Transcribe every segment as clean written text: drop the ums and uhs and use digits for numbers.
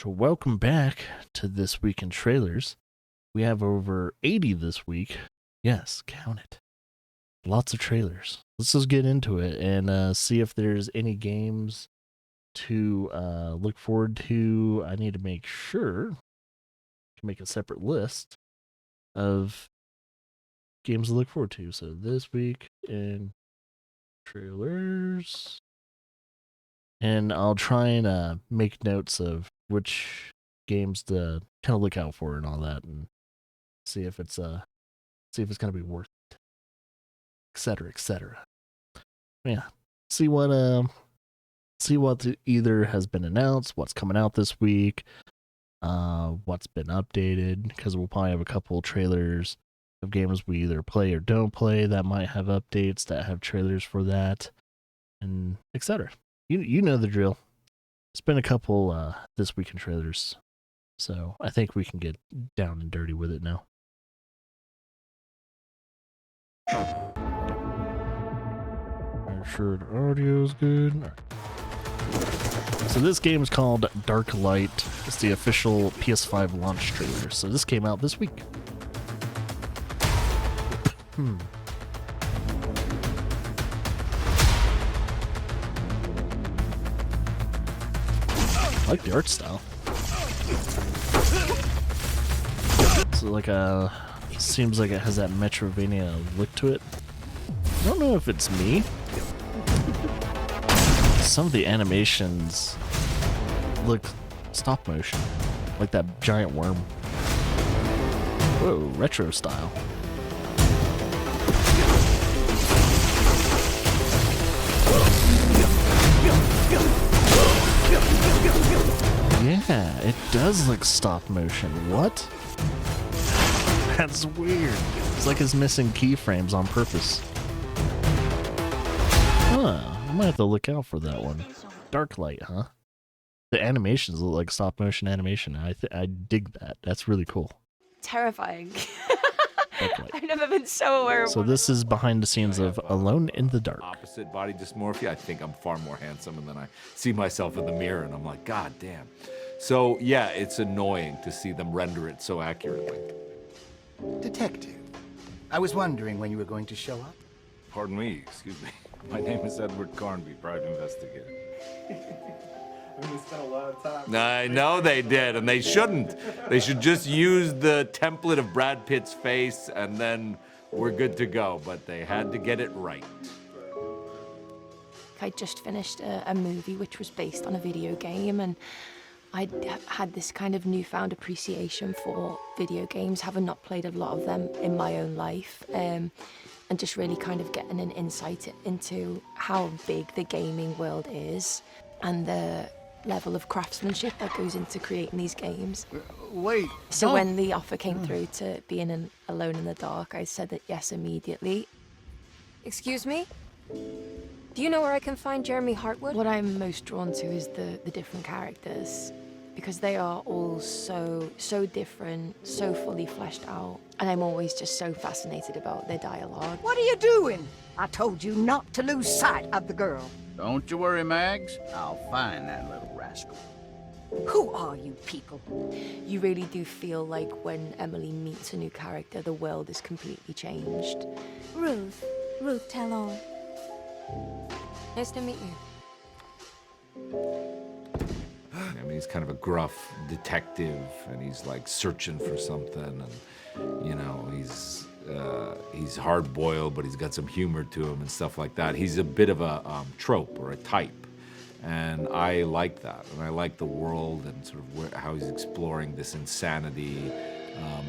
So welcome back to This Week in Trailers. We have over 80 this week. Yes, count it. Lots of trailers. Let's just get into it and see if there's any games to look forward to. I need to make sure to make a separate list of games to look forward to. So this week in trailers. And I'll try and make notes of which games to kind of look out for and all that, and see if it's gonna be worth it, etc., etc. Yeah, see what either has been announced, what's coming out this week, what's been updated, because we'll probably have a couple trailers of games we either play or don't play that might have updates that have trailers for that, and etc. You know the drill. It's been a couple this week in trailers, so I think we can get down and dirty with it now. I'm sure the audio is good. Right. So this game is called Dark Light. It's the official PS5 launch trailer. So this came out this week. I like the art style. So seems like it has that Metrovania look to it. I don't know if it's me. Some of the animations look stop motion, like that giant worm. Whoa, retro style. Yeah, it does look stop motion. What? That's weird. It's like it's missing keyframes on purpose. Huh, I might have to look out for that one. Dark Light, huh? The animations look like stop motion animation. I dig that. That's really cool. Terrifying. I've never been so aware of So this is behind the scenes of Alone in the Dark. Opposite body dysmorphia. I think I'm far more handsome, and then I see myself in the mirror and I'm like, God damn. So yeah, it's annoying to see them render it so accurately. Detective, I was wondering when you were going to show up. Pardon me, excuse me. My name is Edward Carnby, private investigator. We spent a lot of time. I know they did, and they shouldn't. They should just use the template of Brad Pitt's face, and then we're good to go. But they had to get it right. I just finished a movie which was based on a video game, and I had this kind of newfound appreciation for video games, having not played a lot of them in my own life, and just really kind of getting an insight into how big the gaming world is and the level of craftsmanship that goes into creating these games. Wait. So no. when the offer came through to being Alone in the Dark, I said that yes immediately. Excuse me? Do you know where I can find Jeremy Hartwood? What I'm most drawn to is the different characters, because they are all so different, so fully fleshed out, and I'm always just so fascinated about their dialogue. What are you doing? I told you not to lose sight of the girl. Don't you worry, Mags. I'll find that little rascal. Who are you people? You really do feel like when Emily meets a new character, the world is completely changed. Ruth Talon. Nice to meet you. I mean, he's kind of a gruff detective, and he's like searching for something, and you know, he's hard-boiled, but he's got some humor to him and stuff like that. He's a bit of a trope or a type, and I like that, and I like the world and sort of how he's exploring this insanity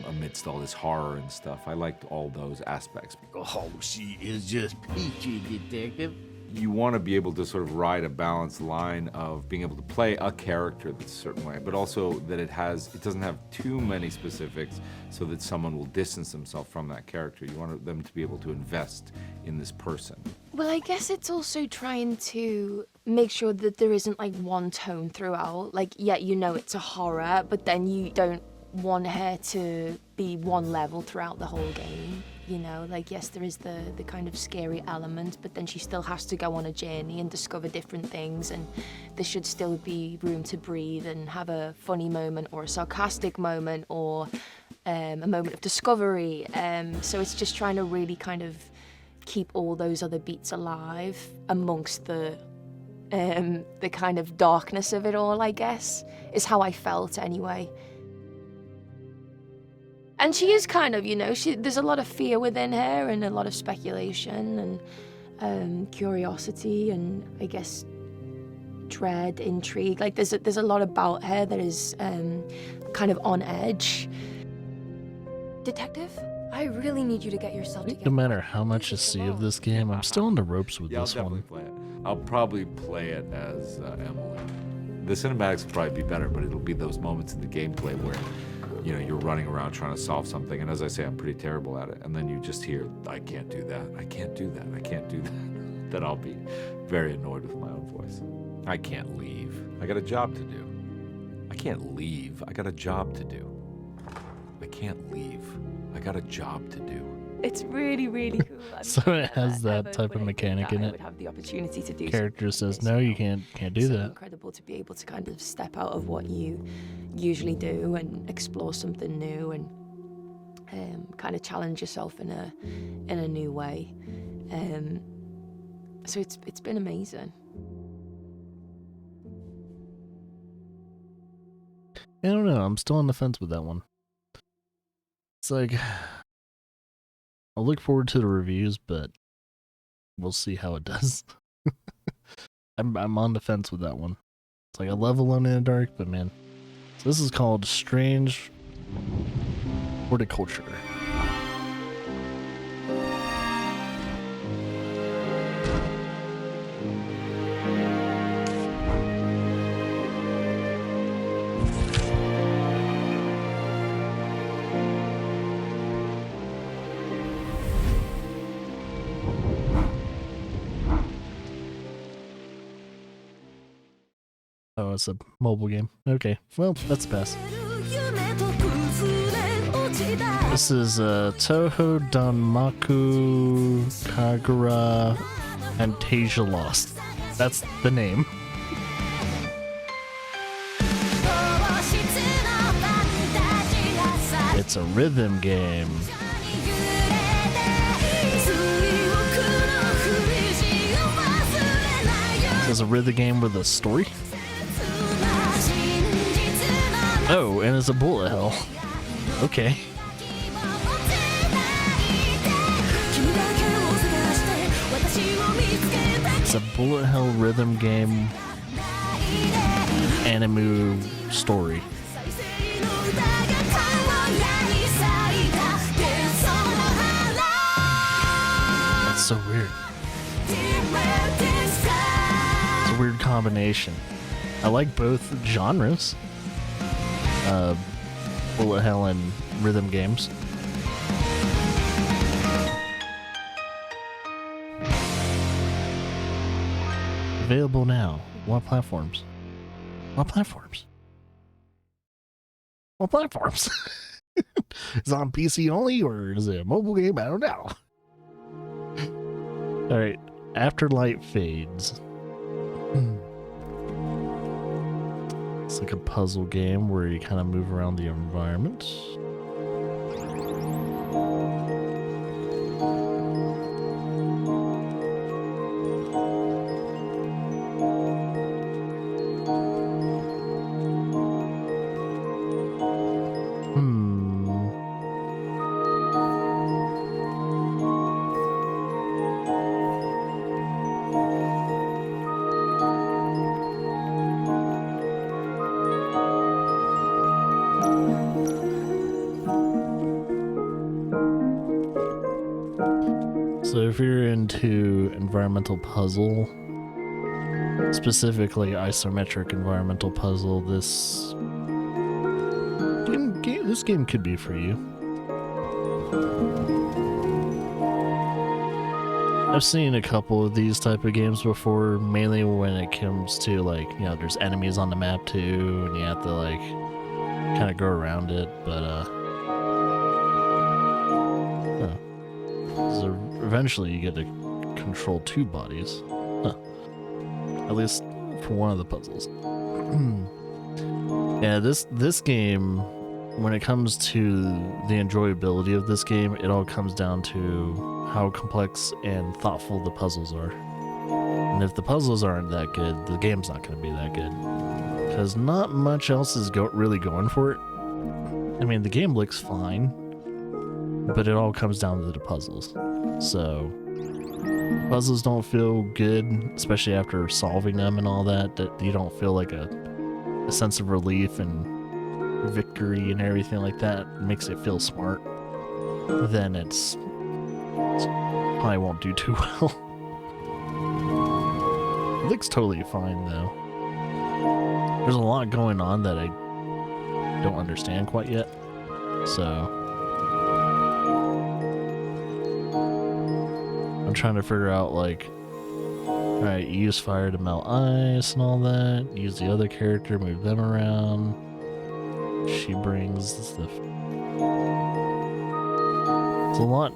amidst all this horror and stuff. I liked all those aspects. Oh, she is just peachy, detective. You want to be able to sort of ride a balanced line of being able to play a character that's a certain way, but also that it doesn't have too many specifics so that someone will distance themselves from that character. You want them to be able to invest in this person. Well, I guess it's also trying to make sure that there isn't like one tone throughout. Like, yeah, you know it's a horror, but then you don't want her to be one level throughout the whole game. You know, like, yes, there is the kind of scary element, but then she still has to go on a journey and discover different things, and there should still be room to breathe and have a funny moment or a sarcastic moment or a moment of discovery. So it's just trying to really kind of keep all those other beats alive amongst the kind of darkness of it all, I guess, is how I felt anyway. And she is kind of, you know, there's a lot of fear within her and a lot of speculation and curiosity and, I guess, dread, intrigue. Like, there's a lot about her that is kind of on edge. Detective, I really need you to get yourself together. No matter how much I see of this game, I'm still on the ropes with this I'll one. definitely play it. I'll probably play it as Emily. The cinematics will probably be better, but it'll be those moments in the gameplay where, you know, you're running around trying to solve something, and as I say, I'm pretty terrible at it, and then you just hear, I can't do that, I can't do that, I can't do that. Then I'll be very annoyed with my own voice. I can't leave. I got a job to do. I can't leave. I got a job to do. I can't leave. I got a job to do. It's really, really cool. So it has that type of mechanic in I it. would have the opportunity to do Character something like says, this, no, you you know. can't do It's so that. incredible to be able to kind of step out of what you usually do and explore something new and kind of challenge yourself in a new way. So it's been amazing. I don't know. I'm still on the fence with that one. It's like, I'll look forward to the reviews, but we'll see how it does. I'm on the fence with that one. It's like a level alone in the dark, but man. So this is called Strange Horticulture. Oh, it's a mobile game. Okay, well, that's a pass. This is Toho Danmaku Kagura Fantasia Lost. That's the name. It's a rhythm game. It's a rhythm game with a story. Oh, and it's a bullet hell. Okay. It's a bullet hell rhythm game anime story. That's so weird. It's a weird combination. I like both genres. Bullet hell and rhythm games. Available now. What platforms? What platforms? What platforms? Is it on PC only, or is it a mobile game? I don't know. Alright. After light fades. It's like a puzzle game where you kind of move around the environment. So if you're into environmental puzzle, specifically isometric environmental puzzle, this game could be for you. I've seen a couple of these type of games before, mainly when it comes to, like, you know, there's enemies on the map too, and you have to, like, kind of go around it, but So eventually you get to control 2 bodies. Huh. At least for one of the puzzles. Yeah, this game, when it comes to the enjoyability of this game, it all comes down to how complex and thoughtful the puzzles are. And if the puzzles aren't that good, the game's not going to be that good. Because not much else is really going for it. I mean, the game looks fine, but it all comes down to the puzzles. So, puzzles don't feel good, especially after solving them and all that, that you don't feel like a sense of relief and victory and everything like that. It makes it feel smart. Then it probably won't do too well. It looks totally fine, though. There's a lot going on that I don't understand quite yet. So I'm trying to figure out, like, alright, use fire to melt ice and all that. Use the other character, move them around. She brings the... It's a lot.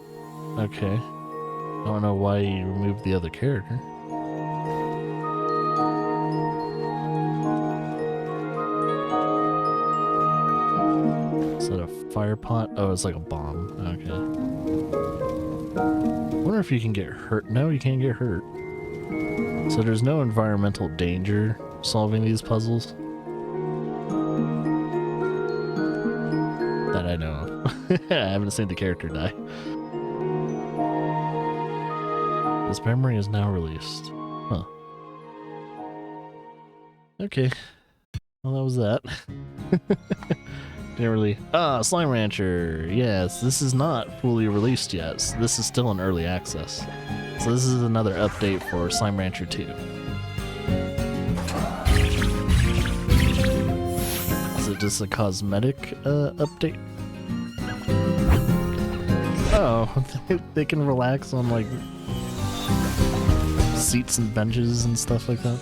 Okay. I don't know why you removed the other character. Is that a fire pot? Oh, it's like a bomb. Okay. I wonder if you can get hurt. No, you can't get hurt. So there's no environmental danger solving these puzzles. That I know of. I haven't seen the character die. This memory is now released. Huh. Okay. Well, that was that. Didn't really... Slime Rancher! Yes, this is not fully released yet. This is still in early access. So this is another update for Slime Rancher 2. Is it just a cosmetic update? Oh, they can relax on, like, seats and benches and stuff like that.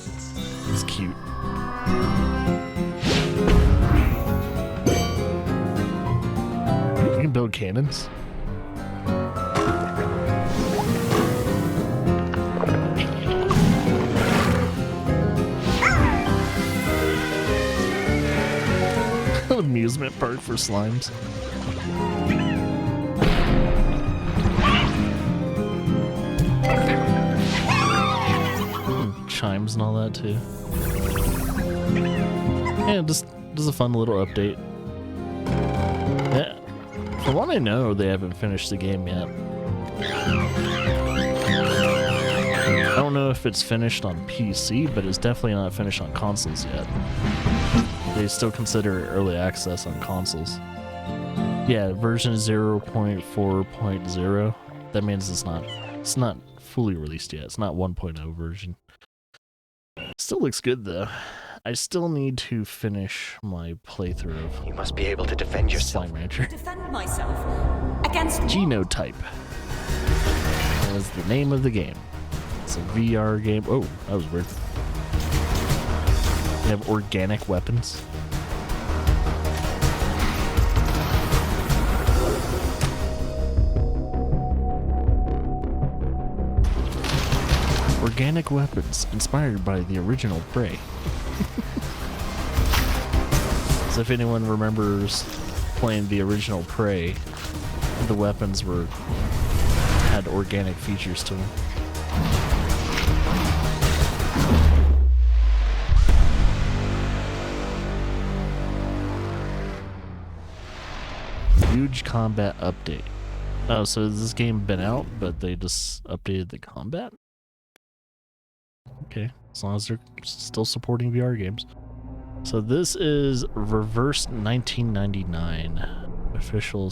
It's cute. You can build cannons. Amusement park for slimes. Chimes and all that too. Yeah, just a fun little update. Yeah, from what I know, they haven't finished the game yet. I don't know if it's finished on PC, but it's definitely not finished on consoles yet. They still consider it early access on consoles. Yeah, version 0.4.0. That means it's not fully released yet. It's not 1.0 version. Still looks good though. I still need to finish my playthrough of... You must be able to defend yourself. Slime Rancher. Defend myself against Genotype. That is the name of the game. It's a VR game. Oh, that was weird. They have organic weapons. Organic weapons inspired by the original Prey. So if anyone remembers playing the original Prey, the weapons had organic features to them. Huge combat update. Oh, so has this game been out, but they just updated the combat? Okay, as long as they're still supporting VR games. So this is Reverse 1999. Official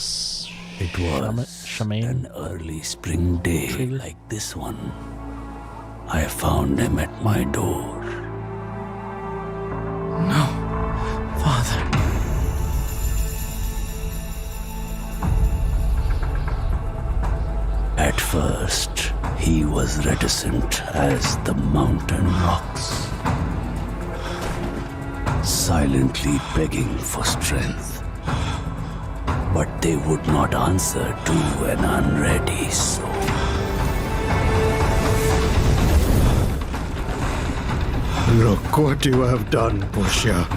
It was an early spring day trailer? like this one. I found him at my door. No, Father. At first, he was reticent as the mountain rocks, silently begging for strength. but they would not answer to an unready soul. Look what you have done, Pusher.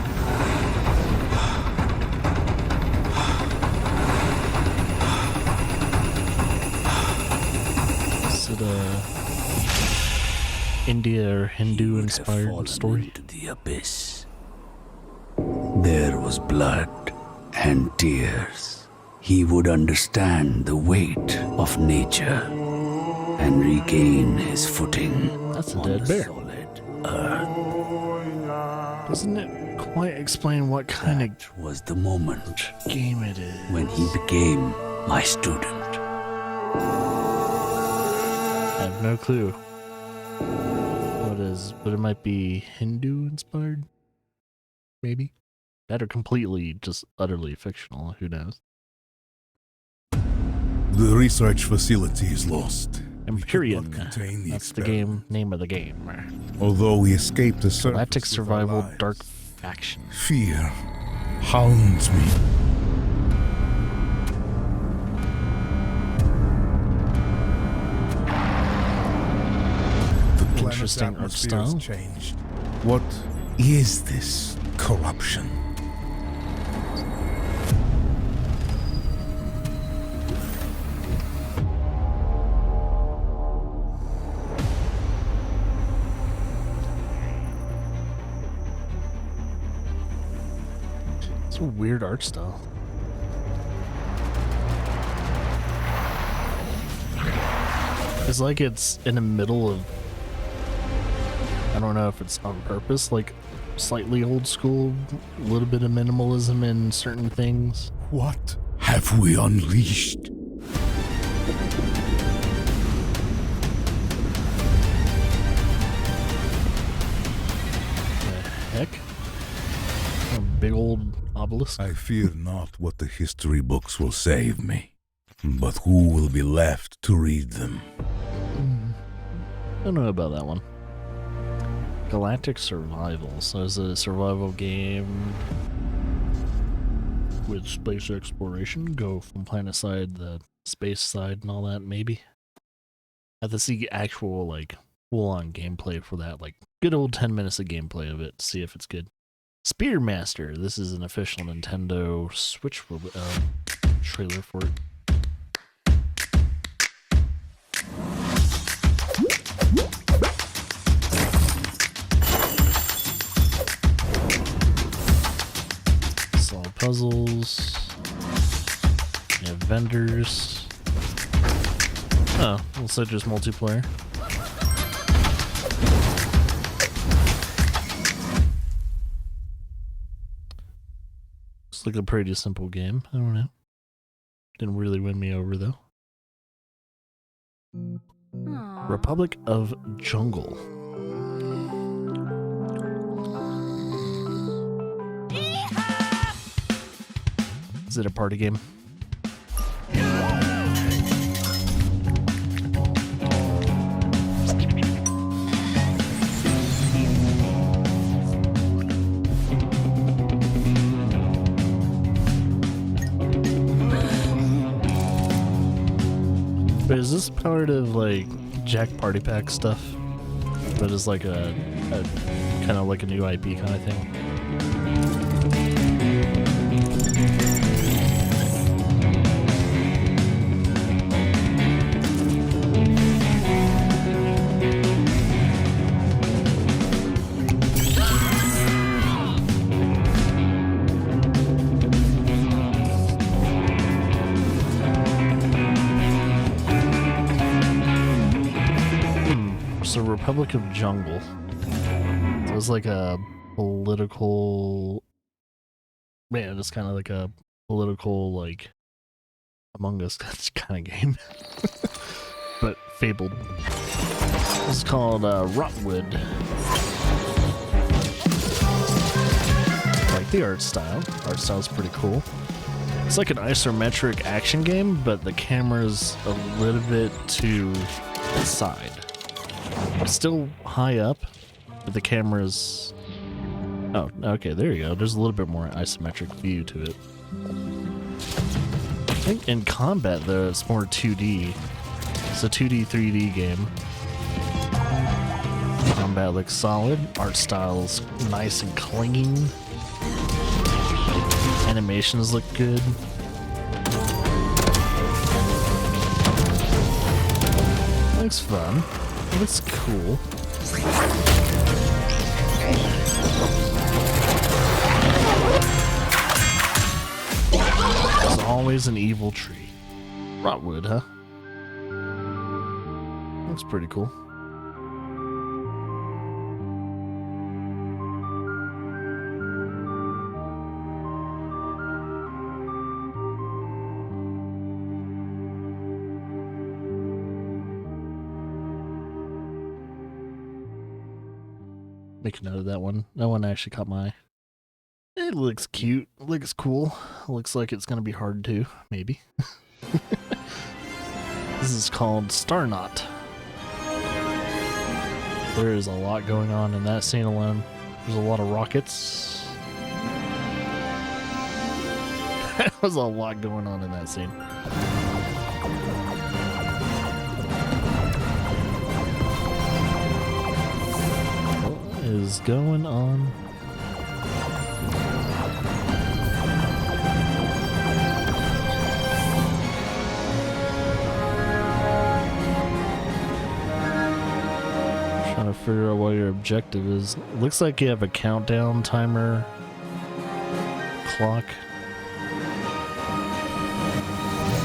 Is it a India or Hindu inspired story? Into the abyss. There was blood and tears. He would understand the weight of nature and regain his footing. That's a on dead the bear. solid earth. Doesn't it quite explain what kind That was the moment of game it is? when he became my student. I have no clue. But it might be Hindu inspired? Maybe? That are completely, just utterly fictional, who knows? The research facility is lost. Empyrean. Contain the That's the game name of the game. Although we escaped the surface Galactic with our Survival lives, Dark Faction. Fear hounds me. The planet's Interesting art atmosphere has style. changed. What is this corruption? It's a weird art style. It's like it's in the middle of, I don't know if it's on purpose, like slightly old school, a little bit of minimalism in certain things. What have we unleashed? The heck? A big old obelisk. I fear not what the history books will say of me, but who will be left to read them? Don't know about that one. Galactic Survival. So it's a survival game with space exploration. Go from planet side to space side and all that, maybe. I have to see actual, like, full-on gameplay for that. Like, good old 10 minutes of gameplay of it. See if it's good. Spearmaster. This is an official Nintendo Switch trailer for it. Solve puzzles. You have vendors. Oh, looks like just multiplayer. Looks like a pretty simple game. I don't know. Didn't really win me over though. Republic of Jungle. Is it a party game? But is this part of like Jack Party Pack stuff? That is like a kind of like a new IP kind of thing. So Republic of Jungle. So it's like a political, man, it's kind of like a political, like, Among Us kind of game. But fabled. This is called Rotwood. I like the art style. Art style's pretty cool. It's like an isometric action game, but the camera's a little bit to the side. It's still high up, but the camera's... Oh, okay, there you go. There's a little bit more isometric view to it. think in combat though it's more 2D. It's a 2D, 3D game. Combat looks solid. Art style's nice and clean. Animations look good. Looks fun. Looks cool. There's always an evil tree. Rotwood, huh? Looks pretty cool. Make a note of that one. That one actually caught my eye. It looks cute. It looks cool. It looks like it's going to be hard too, maybe. This is called Star Knot. There is a lot going on in that scene alone. There's a lot of rockets. There was a lot going on in that scene. What is going on? Trying to figure out what your objective is. It looks like you have a countdown timer clock.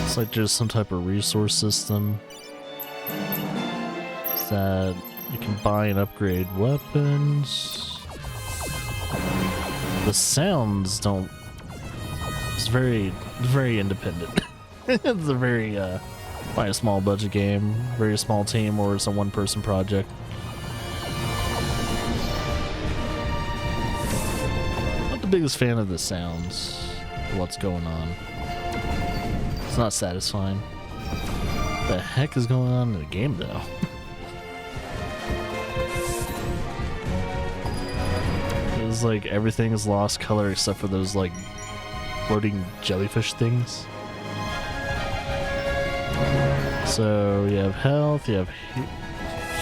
It's like there's some type of resource system that you can buy and upgrade weapons. The sounds don't. It's very independent. It's a very probably a small budget game, very small team, or it's a one-person project. Not the biggest fan of the sounds. What's going on? It's not satisfying. What the heck is going on in the game, though? It's like everything is lost color except for those like floating jellyfish things. So you have health, you have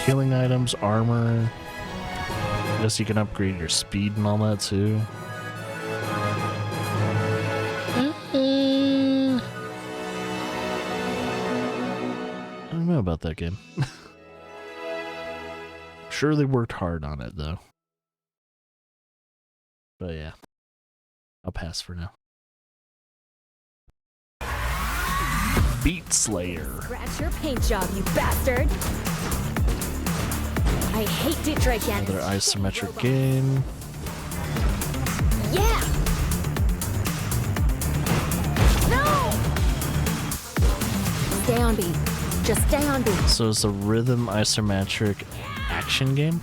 healing items, armor. I guess you can upgrade your speed and all that too. I don't know about that game. Sure they worked hard on it though. But yeah, I'll pass for now. Beat Slayer. Scratch your paint job, you bastard! I hate Detroit again. Another isometric game. Yeah! No! Stay on beat. Just stay on beat. So it's a rhythm isometric action game?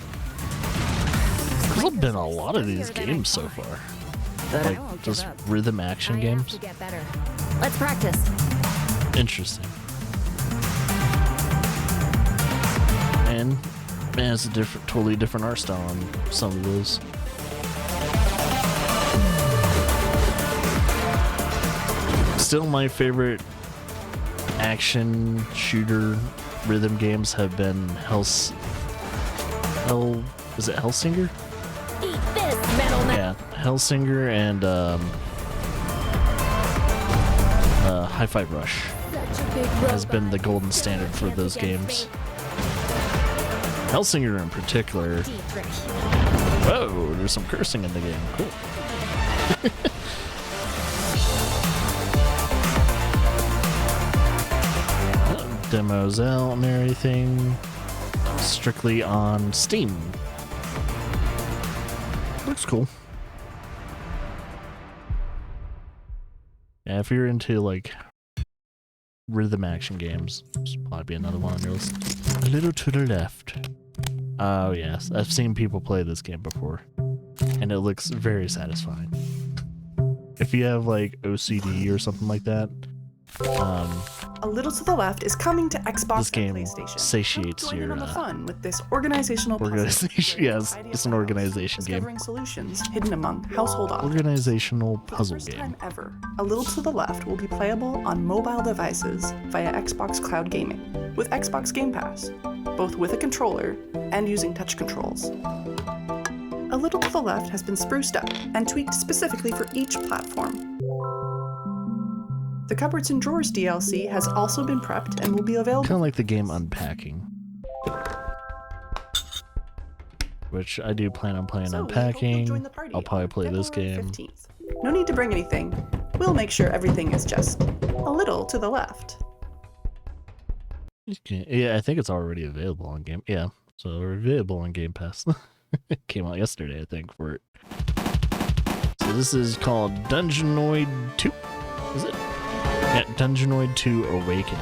There's been a lot of these games so far. Like just rhythm action games. Let's practice. Interesting. And man, it's a totally different art style on some of those. Still, my favorite action shooter rhythm games have been is it Hellsinger? Eat this, metal man. Yeah, Hellsinger and Hi-Fi Rush has been the golden standard for those games. Hellsinger in particular. Whoa, there's some cursing in the game. Cool. Demos out and everything. Strictly on Steam. Looks cool. Yeah, if you're into like rhythm action games, this will probably be another one on your list. A little to the left. Oh yes, I've seen people play this game before, and it looks very satisfying. If you have like OCD or something like that, A Little to the Left is coming to Xbox This game and PlayStation. satiates Join in your on the fun with this organizational puzzle organization. Yes, it's an organization game. discovering solutions hidden among household objects. Organizational puzzle First game. time ever, A Little to the Left will be playable on mobile devices via Xbox Cloud Gaming with Xbox Game Pass, both with a controller and using touch controls. A Little to the Left has been spruced up and tweaked specifically for each platform. The Cupboards and Drawers DLC has also been prepped and will be available. Kind of like the game Unpacking, which I do plan on playing Unpacking. I'll probably play this game. 15th. No need to bring anything. We'll make sure everything is just a little to the left. Yeah, I think it's already available on Game. Yeah, so available on Game Pass. It came out yesterday, I think, for it. So this is called Dungeonoid 2. Is it? Yeah, Dungeonoid 2 Awakening.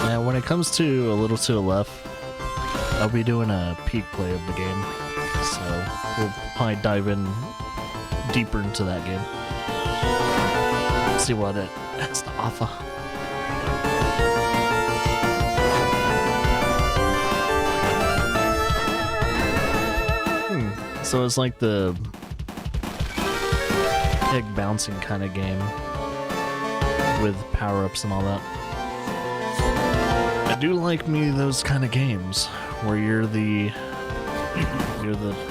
Now, when it comes to A Little to the Left, I'll be doing a peek play of the game, so we'll probably dive in deeper into that game. See what it has to offer. So it's like the egg bouncing kind of game with power-ups and all that. I do like those kind of games where you're the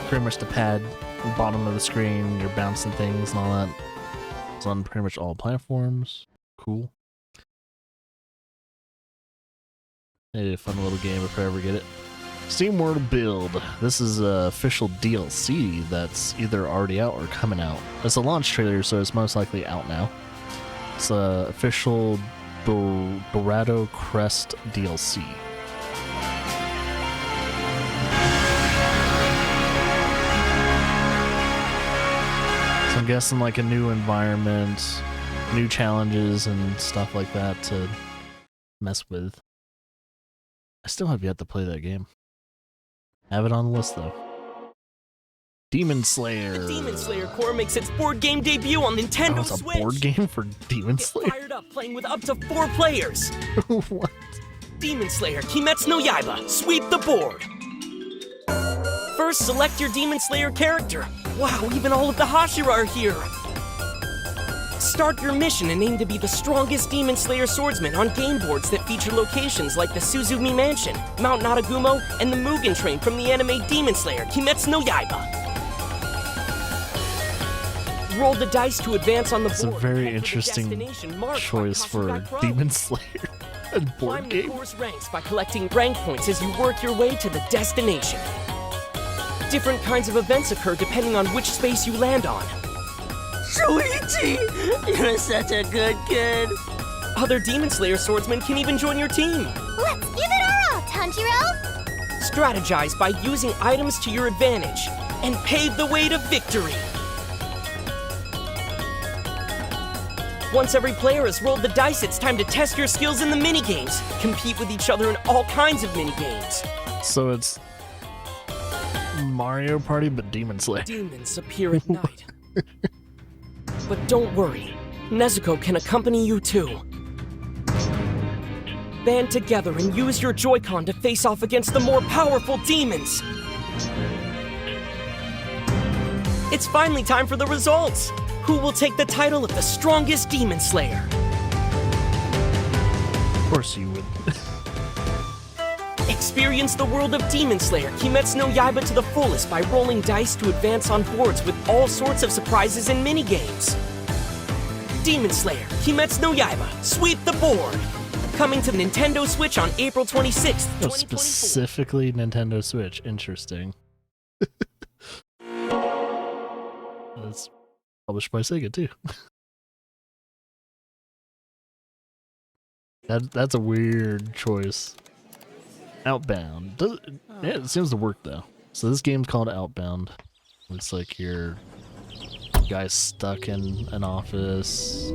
pretty much the pad, bottom of the screen, you're bouncing things and all that. It's on pretty much all platforms. Cool. Maybe a fun little game if I ever get it. SteamWorld Build. This is a official DLC that's either already out or coming out. It's a launch trailer, so it's most likely out now. It's a official Dorado Crest DLC. So I'm guessing like a new environment, new challenges and stuff like that to mess with. I still have yet to play that game. Have it on the list though. Demon Slayer. The Demon Slayer core makes its board game debut on Nintendo It's a Switch. board game for Demon Get Slayer? fired up playing with up to 4 players. What? Demon Slayer Kimetsu no Yaiba. Sweep the board. First, select your Demon Slayer character. Wow, even all of the Hashira are here. Start your mission and aim to be the strongest Demon Slayer swordsman on game boards that feature locations like the Suzumi Mansion, Mount Naragumo, and the Mugen Train from the anime Demon Slayer Kimetsu no Yaiba. Roll the dice to advance on the board. It's a very interesting choice for Demon Slayer. A board Climb the game. course ranks by collecting rank points as you work your way to the destination. Different kinds of events occur depending on which space you land on. Shuichi, you're such a good kid. Other Demon Slayer swordsmen can even join your team. Let's give it our all, Tanjiro! Strategize by using items to your advantage and pave the way to victory. Once every player has rolled the dice, it's time to test your skills in the minigames. Compete with each other in all kinds of minigames. So it's Mario Party, but Demon Slayer. Demons appear at night. But don't worry, Nezuko can accompany you too. Band together and use your Joy-Con to face off against the more powerful demons. It's finally time for the results. Who will take the title of the strongest Demon Slayer? Of course you would. Experience the world of Demon Slayer Kimetsu no Yaiba to the fullest by rolling dice to advance on boards with all sorts of surprises and minigames. Demon Slayer Kimetsu no Yaiba, sweep the board! Coming to the Nintendo Switch on April 26th, 2024. Specifically Nintendo Switch. Interesting. That's published by Sega too. That's a weird choice. Outbound. Yeah, it seems to work though. So this game's called Outbound. Looks like you're Guy's stuck in an office.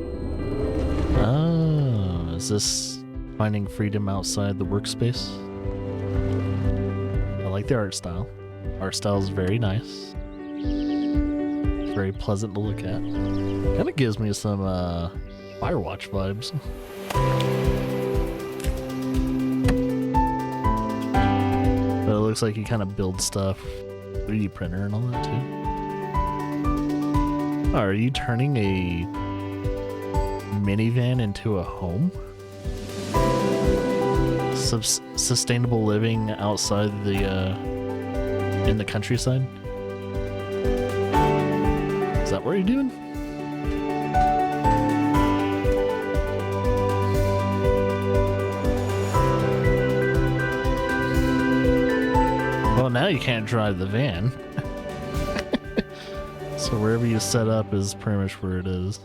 Oh, is this finding freedom outside the workspace? I like the art style. Art style is very nice. It's very pleasant to look at. Kind of gives me some Firewatch vibes. But it looks like you kind of build stuff, 3D printer and all that too. Oh, are you turning a minivan into a home? Sustainable living outside the in the countryside? Is that what you're doing? Well, now you can't drive the van. So wherever you set up is pretty much where it is.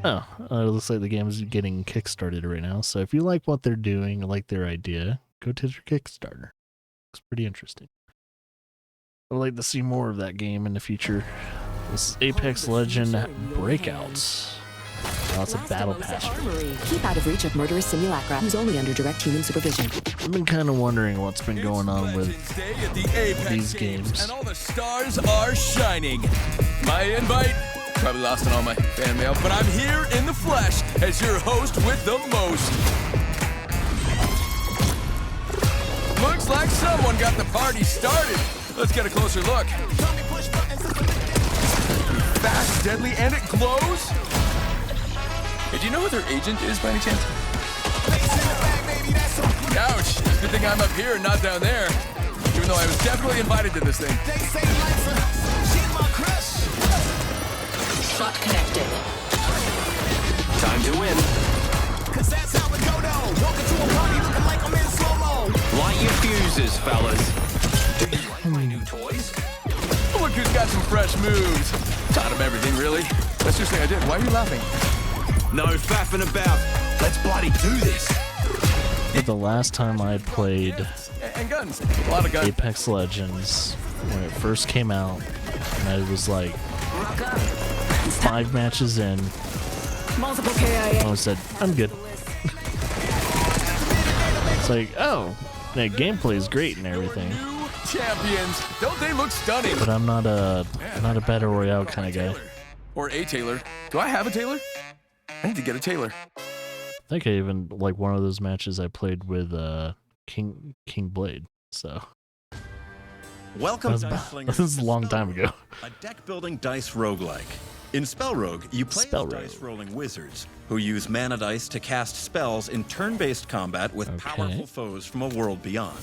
Oh, it looks like the game is getting kickstarted right now. So if you like what they're doing, like their idea, go to their Kickstarter. Looks pretty interesting. I would like to see more of that game in the future. This is Apex Legend Breakouts. Lots of battle pass. Keep out of reach of murderous simulacra who's only under direct human supervision. I've been kind of wondering what's been going on with these games. And all the stars are shining. My invite, probably lost in all my fan mail, but I'm here in the flesh as your host with the most. Looks like someone got the party started. Let's get a closer look. Fast, deadly, and it glows. Hey, do you know who their agent is by any chance? Ouch! Good thing I'm up here and not down there. Even though I was definitely invited to this thing. Shot connected. Time to win. Cause that's how it go down. Walking to a party looking like I'm in slow-mo. Light your fuses, fellas. Do you like my new toys? Look who's got some fresh moves. Taught him everything, really. That's just the thing I did. Why are you laughing? No faffing about. Let's bloody do this. But the last time I played And guns. A lot of guns. Apex Legends, when it first came out, and I was like 5 matches in, Multiple KIA. I said, I'm good. It's like, oh, the gameplay is great and everything, Champions. Don't they look stunning? but I'm not a battle royale kind of guy. Or a tailor. Do I have a tailor? I need to get a tailor. I think I even like one of those matches I played with King Blade. So Welcome, That was Dice about- Slingers. this is a long time ago. A deck-building dice roguelike. In Spell Rogue, you play as dice-rolling wizards who use mana dice to cast spells in turn-based combat with powerful foes from a world beyond.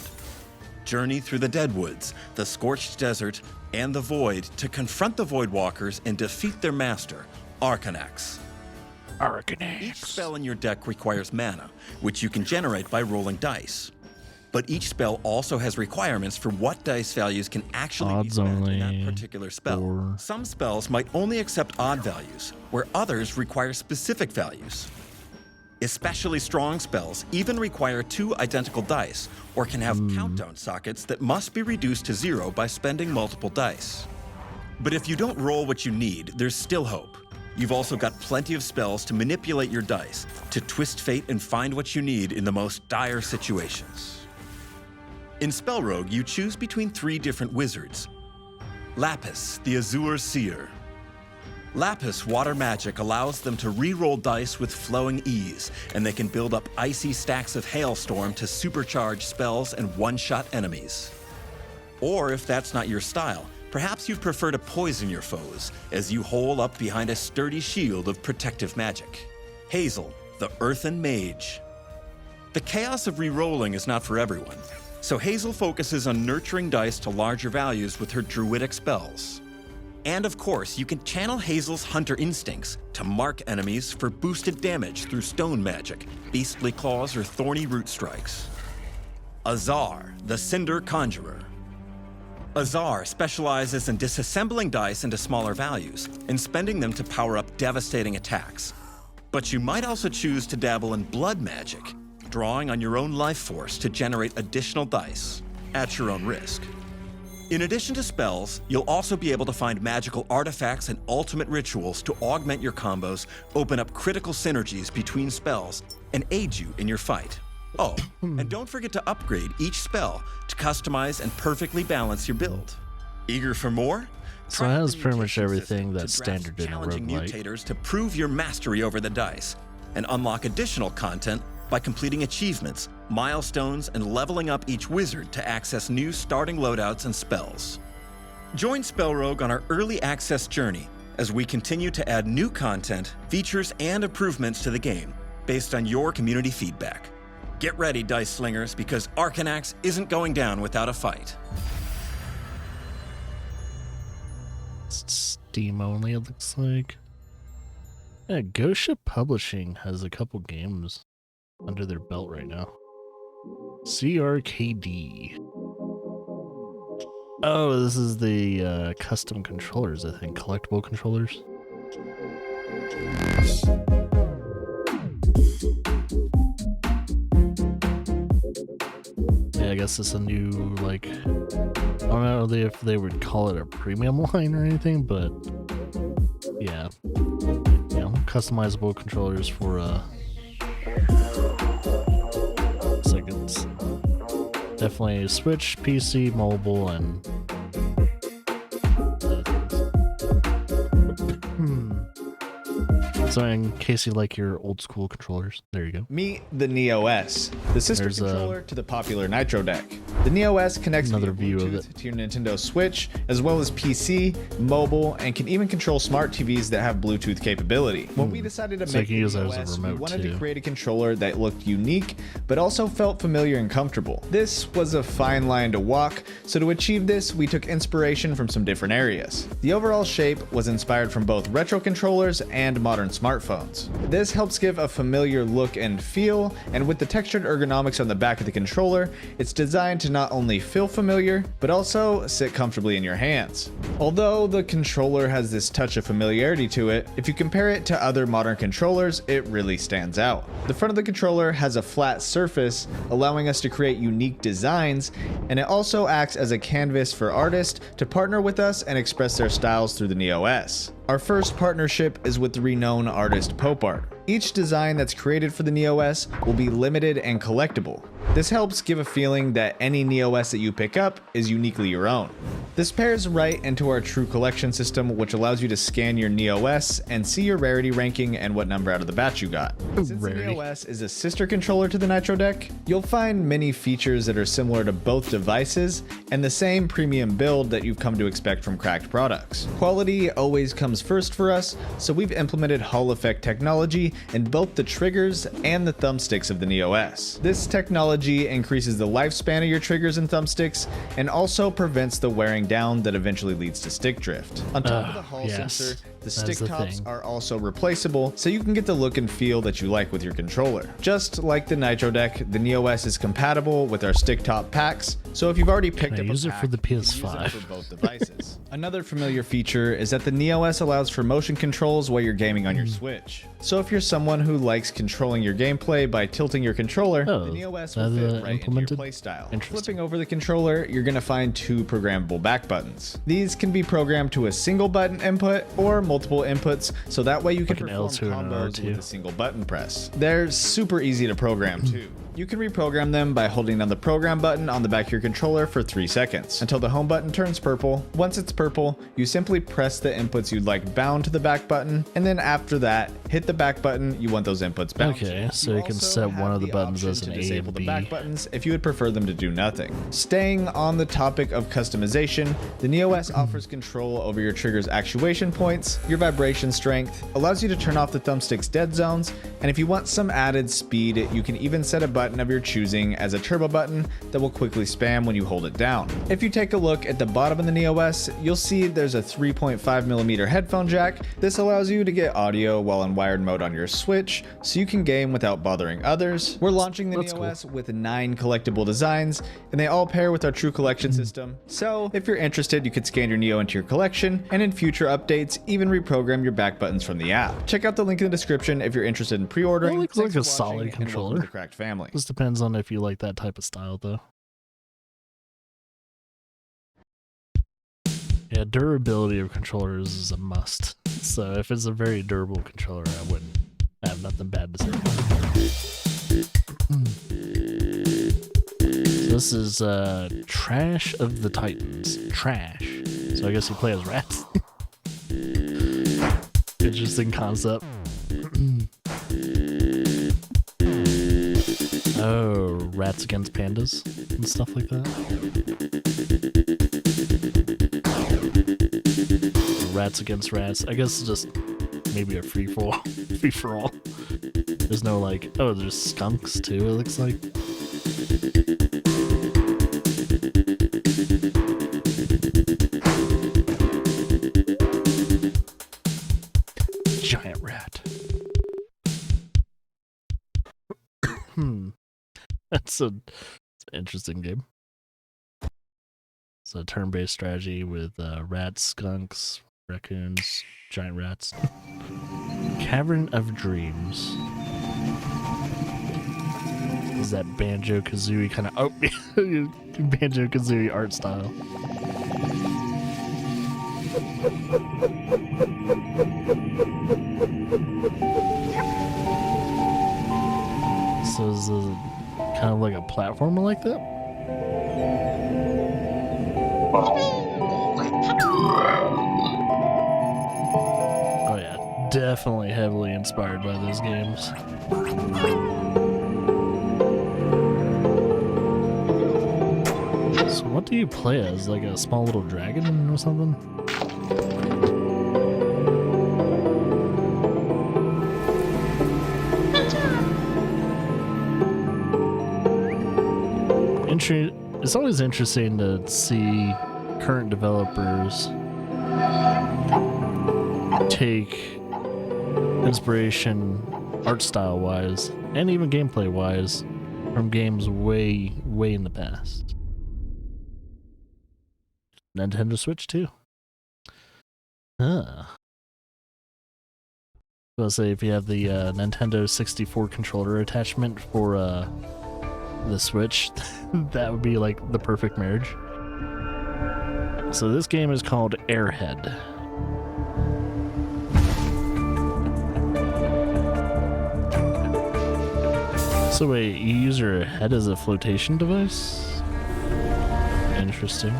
Journey through the Deadwoods, the Scorched Desert, and the Void to confront the Voidwalkers and defeat their master, Arcanax. Each spell in your deck requires mana, which you can generate by rolling dice. But each spell also has requirements for what dice values can actually be spent in that particular spell. Some spells might only accept odd values, where others require specific values. Especially strong spells even require 2 identical dice, or can have countdown sockets that must be reduced to 0 by spending multiple dice. But if you don't roll what you need, there's still hope. You've also got plenty of spells to manipulate your dice, to twist fate and find what you need in the most dire situations. In Spell Rogue, you choose between 3 different wizards. Lapis, the Azure Seer. Lapis water magic allows them to re-roll dice with flowing ease, and they can build up icy stacks of Hailstorm to supercharge spells and one-shot enemies. Or if that's not your style, perhaps you'd prefer to poison your foes as you hole up behind a sturdy shield of protective magic. Hazel, the Earthen Mage. The chaos of re-rolling is not for everyone, so Hazel focuses on nurturing dice to larger values with her druidic spells. And of course, you can channel Hazel's hunter instincts to mark enemies for boosted damage through stone magic, beastly claws, or thorny root strikes. Azar, the Cinder Conjurer. Azar specializes in disassembling dice into smaller values and spending them to power up devastating attacks. But you might also choose to dabble in blood magic, drawing on your own life force to generate additional dice at your own risk. In addition to spells, you'll also be able to find magical artifacts and ultimate rituals to augment your combos, open up critical synergies between spells, and aid you in your fight. Oh, and don't forget to upgrade each spell to customize and perfectly balance your build. Eager for more? So it has pretty much everything that's standard in a challenging roguelike. mutators to prove your mastery over the dice, and unlock additional content by completing achievements, milestones, and leveling up each wizard to access new starting loadouts and spells. Join Spellrogue on our early access journey as we continue to add new content, features, and improvements to the game based on your community feedback. Get ready, Dice Slingers, because Arcanax isn't going down without a fight. Steam only, it looks like. Yeah, Ghost Ship Publishing has a couple games under their belt right now. CRKD. Oh, this is the custom controllers, I think. Collectible controllers. Yeah, I guess it's a new, like, I don't know if they would call it a premium line or anything, but yeah, you know, customizable controllers for looks like it's definitely Switch, PC, mobile, and so in case you like your old school controllers, there you go. Meet the Neo S, the sister controller to the popular Nitro deck. The Neo S connects via Bluetooth to your Nintendo Switch, as well as PC, mobile, and can even control smart TVs that have Bluetooth capability. When we decided to make the Neo S, we wanted to create a controller that looked unique, but also felt familiar and comfortable. This was a fine line to walk, so to achieve this, we took inspiration from some different areas. The overall shape was inspired from both retro controllers and modern smartphones. This helps give a familiar look and feel, and with the textured ergonomics on the back of the controller, it's designed to not only feel familiar, but also sit comfortably in your hands. Although the controller has this touch of familiarity to it, if you compare it to other modern controllers, it really stands out. The front of the controller has a flat surface, allowing us to create unique designs, and it also acts as a canvas for artists to partner with us and express their styles through the Neo S. Our first partnership is with the renowned artist Pope Art. Each design that's created for the Neo S will be limited and collectible. This helps give a feeling that any Neo S that you pick up is uniquely your own. This pairs right into our True Collection system, which allows you to scan your Neo S and see your rarity ranking and what number out of the batch you got. Since the Neo S is a sister controller to the Nitro deck, you'll find many features that are similar to both devices and the same premium build that you've come to expect from cracked products. Quality always comes first for us, so we've implemented Hall effect technology in both the triggers and the thumbsticks of the Neo S. This technology increases the lifespan of your triggers and thumbsticks and also prevents the wearing down that eventually leads to stick drift. On top of the Hall sensor, the stick tops are also replaceable, so you can get the look and feel that you like with your controller. Just like the Nitro deck, the Neo S is compatible with our stick top packs, so if you've already picked up a pack, use it for the PS5. you can use it for both devices. Another familiar feature is that the Neo S allows for motion controls while you're gaming on your Switch. So if you're someone who likes controlling your gameplay by tilting your controller, the Neo S will fit right into your playstyle. Flipping over the controller, you're going to find two programmable back buttons. These can be programmed to a single button input or multiple inputs, so that way you can perform combos with a single button press. They're super easy to program too. You can reprogram them by holding down the program button on the back of your controller for 3 seconds until the home button turns purple. Once it's purple, you simply press the inputs you'd like bound to the back button, and then after that, hit the back button you want those inputs bound to. Okay, so you can set one of the buttons as an A and B. The back buttons if you would prefer them to do nothing. Staying on the topic of customization, the Neo S offers control over your trigger's actuation points, your vibration strength, allows you to turn off the thumbstick's dead zones, and if you want some added speed, you can even set a button of your choosing as a turbo button that will quickly spam when you hold it down. If you take a look at the bottom of the Neo S, you'll see there's a 3.5mm headphone jack. This allows you to get audio while in wired mode on your Switch, so you can game without bothering others. We're launching the Neo S with 9 collectible designs, and they all pair with our True Collection system. So if you're interested, you could scan your Neo into your collection, and in future updates, even reprogram your back buttons from the app. Check out the link in the description if you're interested in pre-ordering. It looks like a solid controller. The Cracked family. Just depends on if you like that type of style, though. Yeah, durability of controllers is a must. So if it's a very durable controller, I have nothing bad to say. So this is Trash of the Titans. Trash. So I guess you play as rats. Interesting concept. Oh, rats against pandas and stuff like that. Rats against rats. I guess it's just maybe a free for all. There's no like, oh, there's skunks too, it looks like. Giant rat. That's an interesting game. It's a turn-based strategy with rats, skunks, raccoons, giant rats. Cavern of Dreams. Is that Banjo-Kazooie kind of... Oh, Banjo-Kazooie art style. So is it kind of like a platformer like that? Oh yeah, definitely heavily inspired by those games. So what do you play as? Like a small little dragon or something? It's always interesting to see current developers take inspiration art style wise and even gameplay wise from games way in the past. Nintendo Switch too. I'll say if you have the Nintendo 64 controller attachment for the Switch, that would be like the perfect marriage. So this game is called Airhead. So wait, you use your head as a flotation device? Interesting.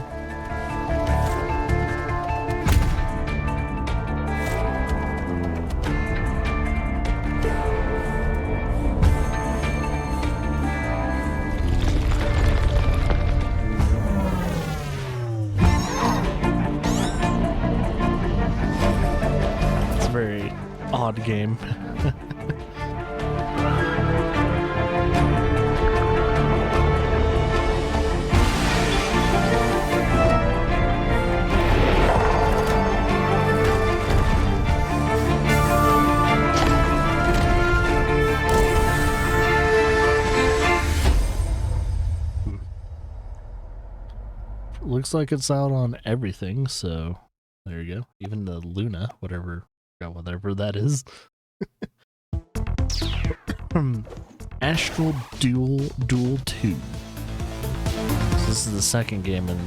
Odd game. Looks like it's out on everything, so there you go. Even the Luna, whatever that is. Astral Duel 2. So this is the second game in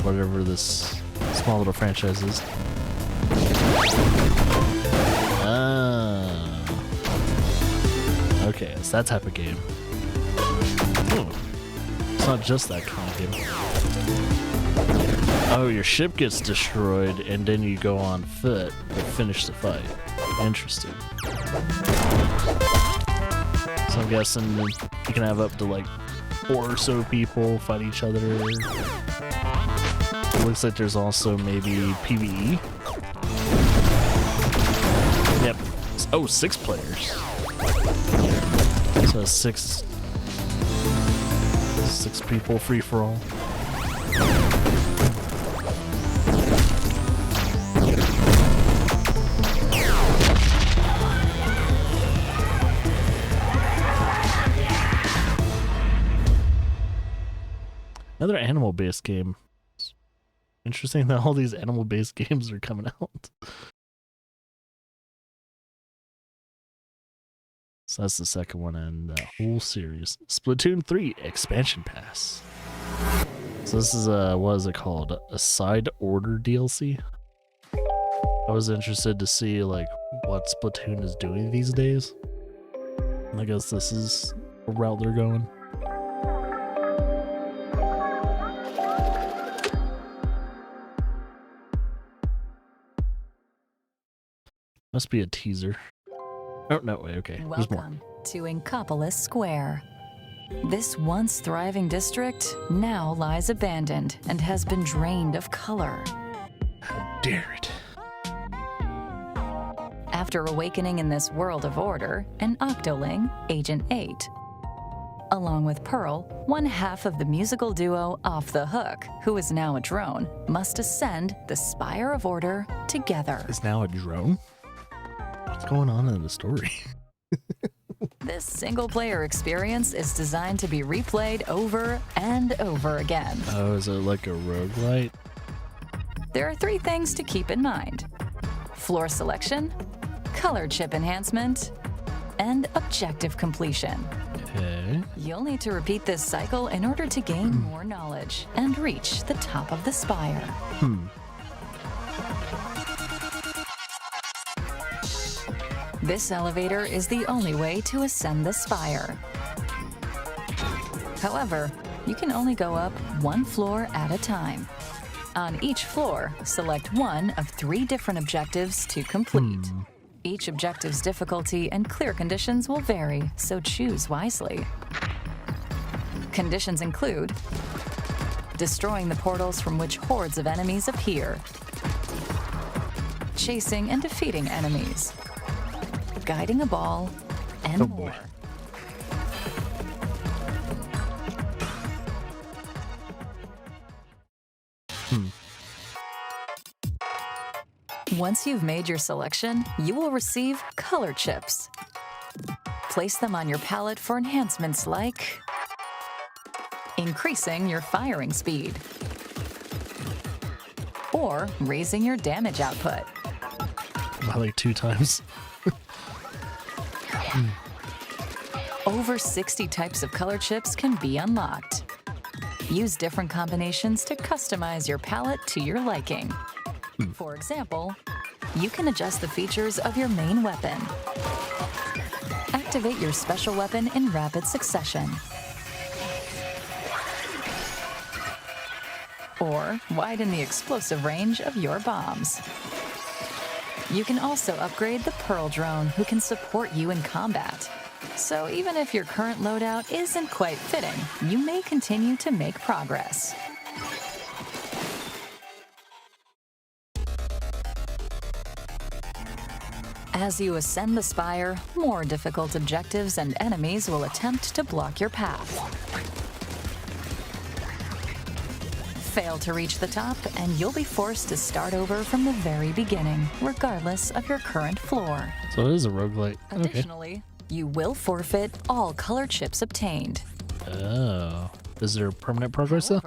whatever this small little franchise is. Okay, it's that type of game. Oh, it's not just that kind of game. Oh, your ship gets destroyed and then you go on foot to finish the fight. Interesting. So I'm guessing you can have up to like 4 or so people fight each other. It looks like there's also maybe PvE. Yep. Oh, 6 players. So 6 people free for all. Another animal-based game. Interesting that all these animal-based games are coming out. So that's the second one in the whole series. Splatoon 3 Expansion Pass. So this is what is it called? A side order DLC? I was interested to see like what Splatoon is doing these days. And I guess this is a route they're going. Must be a teaser. Oh, no, wait, okay. There's more. Welcome to Inkopolis Square. This once thriving district now lies abandoned and has been drained of color. How dare it. After awakening in this world of order, an Octoling, Agent 8, along with Pearl, one half of the musical duo Off the Hook, who is now a drone, must ascend the Spire of Order together. Is now a drone? What's going on in the story? This single-player experience is designed to be replayed over and over again. Oh, is it like a roguelite? There are 3 things to keep in mind: floor selection, color chip enhancement, and objective completion. Okay. You'll need to repeat this cycle in order to gain more knowledge and reach the top of the spire. This elevator is the only way to ascend the spire. However, you can only go up 1 floor at a time. On each floor, select one of 3 different objectives to complete. Each objective's difficulty and clear conditions will vary, so choose wisely. Conditions include destroying the portals from which hordes of enemies appear, chasing and defeating enemies, guiding a ball, and more. Once you've made your selection, you will receive color chips. Place them on your palette for enhancements like increasing your firing speed or raising your damage output. By like 2 times. Over 60 types of color chips can be unlocked. Use different combinations to customize your palette to your liking. For example, you can adjust the features of your main weapon. Activate your special weapon in rapid succession. Or widen the explosive range of your bombs. You can also upgrade the Pearl drone, who can support you in combat. So even if your current loadout isn't quite fitting, you may continue to make progress. As you ascend the spire, more difficult objectives and enemies will attempt to block your path. Fail to reach the top, and you'll be forced to start over from the very beginning, regardless of your current floor. So it is a roguelite. Additionally, you will forfeit all color chips obtained. Oh. Is there permanent progress though?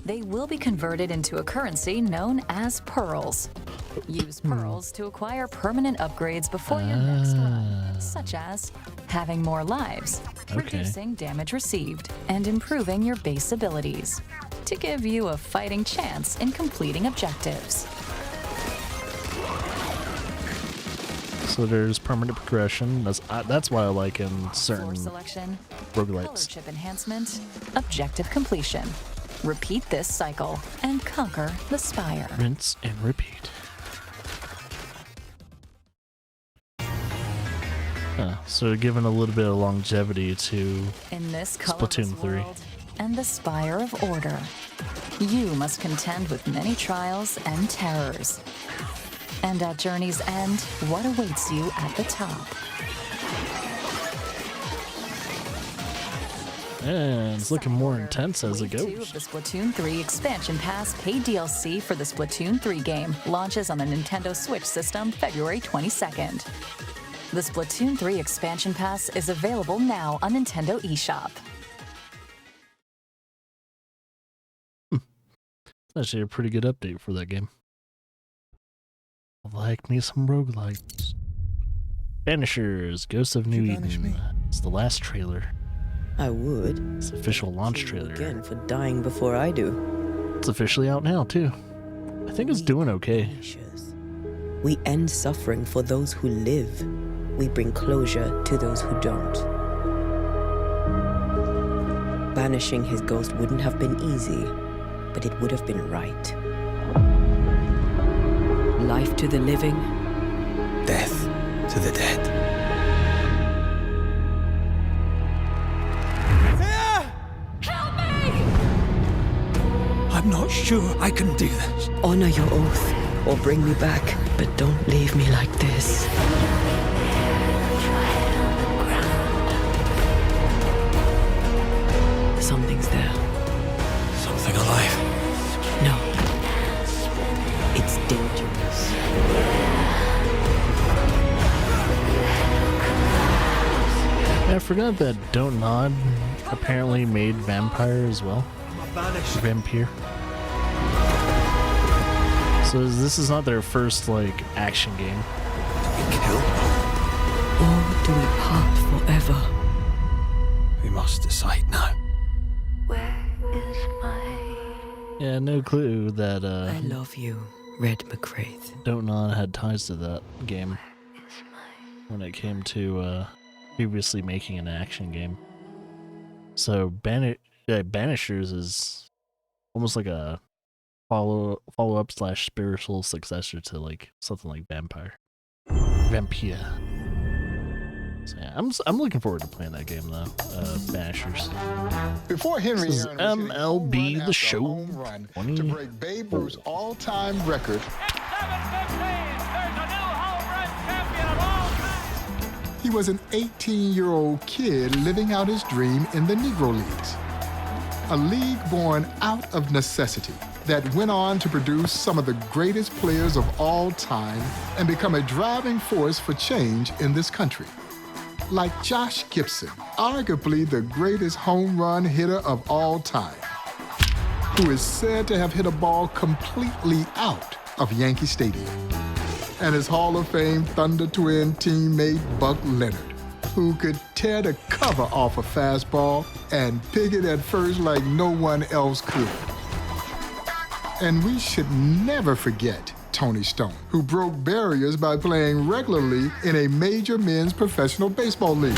They will be converted into a currency known as pearls. Use pearls to acquire permanent upgrades before your next run, such as having more lives, reducing damage received, and improving your base abilities, to give you a fighting chance in completing objectives. So there's permanent progression. That's why I like in certain selection, roguelites. Color chip enhancement, objective completion. Repeat this cycle and conquer the spire. Rinse and repeat. So giving a little bit of longevity to in this Splatoon 3. World and the Spire of Order, you must contend with many trials and terrors. And at Journey's end, what awaits you at the top? And it's looking more intense as it goes. Wave 2 of the Splatoon 3 Expansion Pass paid DLC for the Splatoon 3 game launches on the Nintendo Switch system February 22nd. The Splatoon 3 Expansion Pass is available now on Nintendo eShop. Actually a pretty good update for that game. I like me some roguelites. Banishers, Ghosts of New Eden. It's the last trailer. I would. It's the official launch trailer. Again for dying before I do. That's officially out now, too. I think it's doing okay. We end suffering for those who live. We bring closure to those who don't. Banishing his ghost wouldn't have been easy, but it would have been right. Life to the living, death to the dead. Help me! I'm not sure I can do this. Honor your oath, or bring me back, but don't leave me like this. Something's there. Something alive. No. It's dangerous. I forgot that Don't Nod apparently made Vampire as well. Vampire. So this is not their first, like, action game. Or do we part forever? We must decide now. Yeah, no clue that, I love you, Red McCraith. Don't Nod had ties to that game when it came to, previously making an action game. So Banishers is almost like a follow-up / spiritual successor to like something like Vampire. So yeah, I'm looking forward to playing that game though. Banishers. Before Henry This is Aaron was MLB The Show to break Babe Ruth's all-time record. He was an 18-year-old kid living out his dream in the Negro Leagues, a league born out of necessity that went on to produce some of the greatest players of all time and become a driving force for change in this country. Like Josh Gibson, arguably the greatest home run hitter of all time, who is said to have hit a ball completely out of Yankee Stadium. And his Hall of Fame Thunder Twin teammate Buck Leonard, who could tear the cover off a fastball and pig it at first like no one else could. And we should never forget Tony Stone, who broke barriers by playing regularly in a major men's professional baseball league.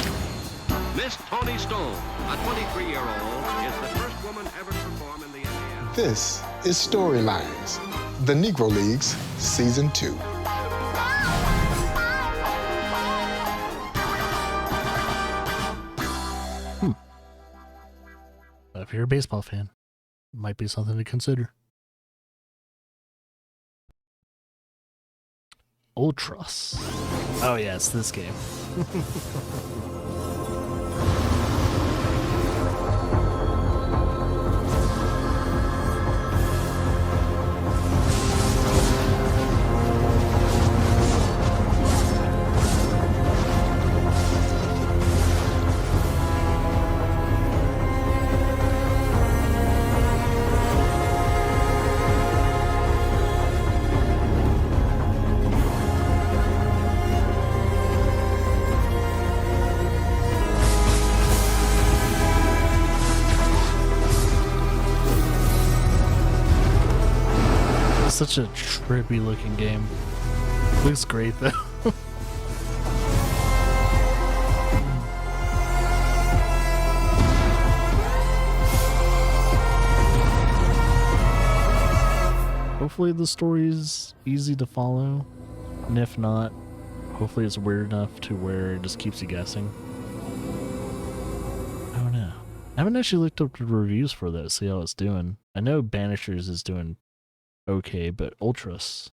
Miss Tony Stone, a 23-year-old, is the first woman ever to perform in the NBA. This is Storylines, the Negro Leagues, Season 2. If you're a baseball fan, it might be something to consider. Ultras. Oh yeah, it's this game. Such a trippy looking game. Looks great though. Hopefully the story's easy to follow, and if not, hopefully it's weird enough to where it just keeps you guessing. I don't know. I haven't actually looked up the reviews for that to see how it's doing. I know Banishers is doing okay, but Ultras,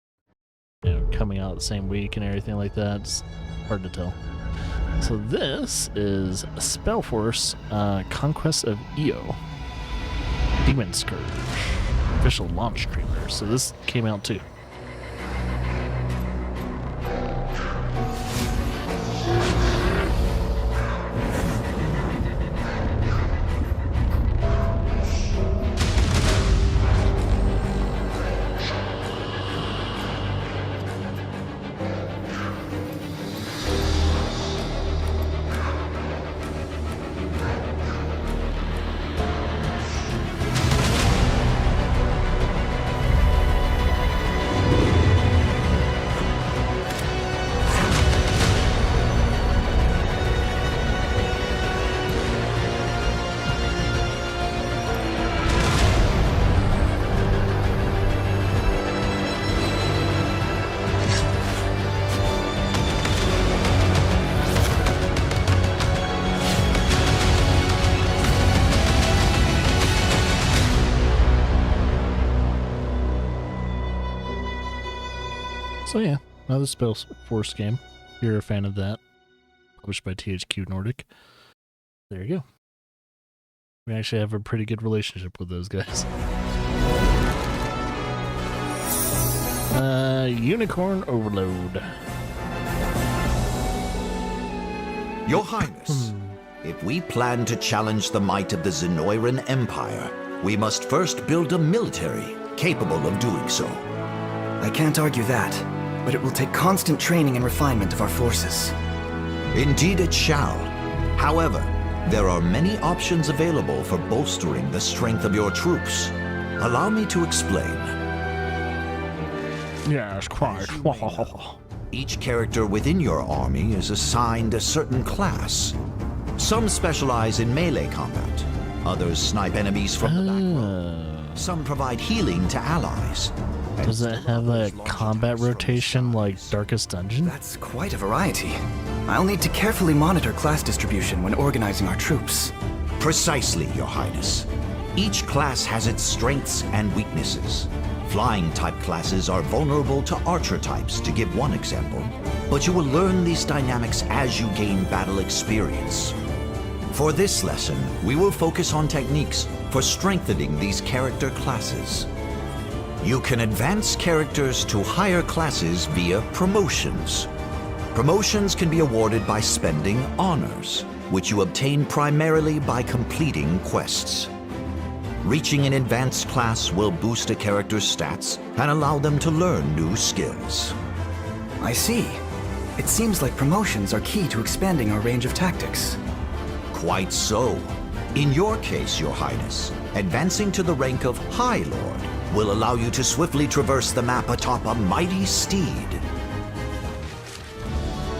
you know, coming out the same week and everything like that, it's hard to tell. So this is Spellforce Conquest of Io Demon Scourge official launch trailer. So this came out too. So yeah, another Spell Force game. If you're a fan of that. Published by THQ Nordic. There you go. We actually have a pretty good relationship with those guys. Unicorn Overload. Your Highness, if we plan to challenge the might of the Zenoiran Empire, we must first build a military capable of doing so. I can't argue that, but it will take constant training and refinement of our forces. Indeed it shall. However, there are many options available for bolstering the strength of your troops. Allow me to explain. Yes, quite. Each character within your army is assigned a certain class. Some specialize in melee combat. Others snipe enemies from the back row. Some provide healing to allies. Does it have a combat rotation like Darkest Dungeon? That's quite a variety. I'll need to carefully monitor class distribution when organizing our troops. Precisely, Your Highness. Each class has its strengths and weaknesses. Flying-type classes are vulnerable to archer types, to give one example. But you will learn these dynamics as you gain battle experience. For this lesson, we will focus on techniques for strengthening these character classes. You can advance characters to higher classes via promotions. Promotions can be awarded by spending honors, which you obtain primarily by completing quests. Reaching an advanced class will boost a character's stats and allow them to learn new skills. I see. It seems like promotions are key to expanding our range of tactics. Quite so. In your case, Your Highness, advancing to the rank of High Lord will allow you to swiftly traverse the map atop a mighty steed.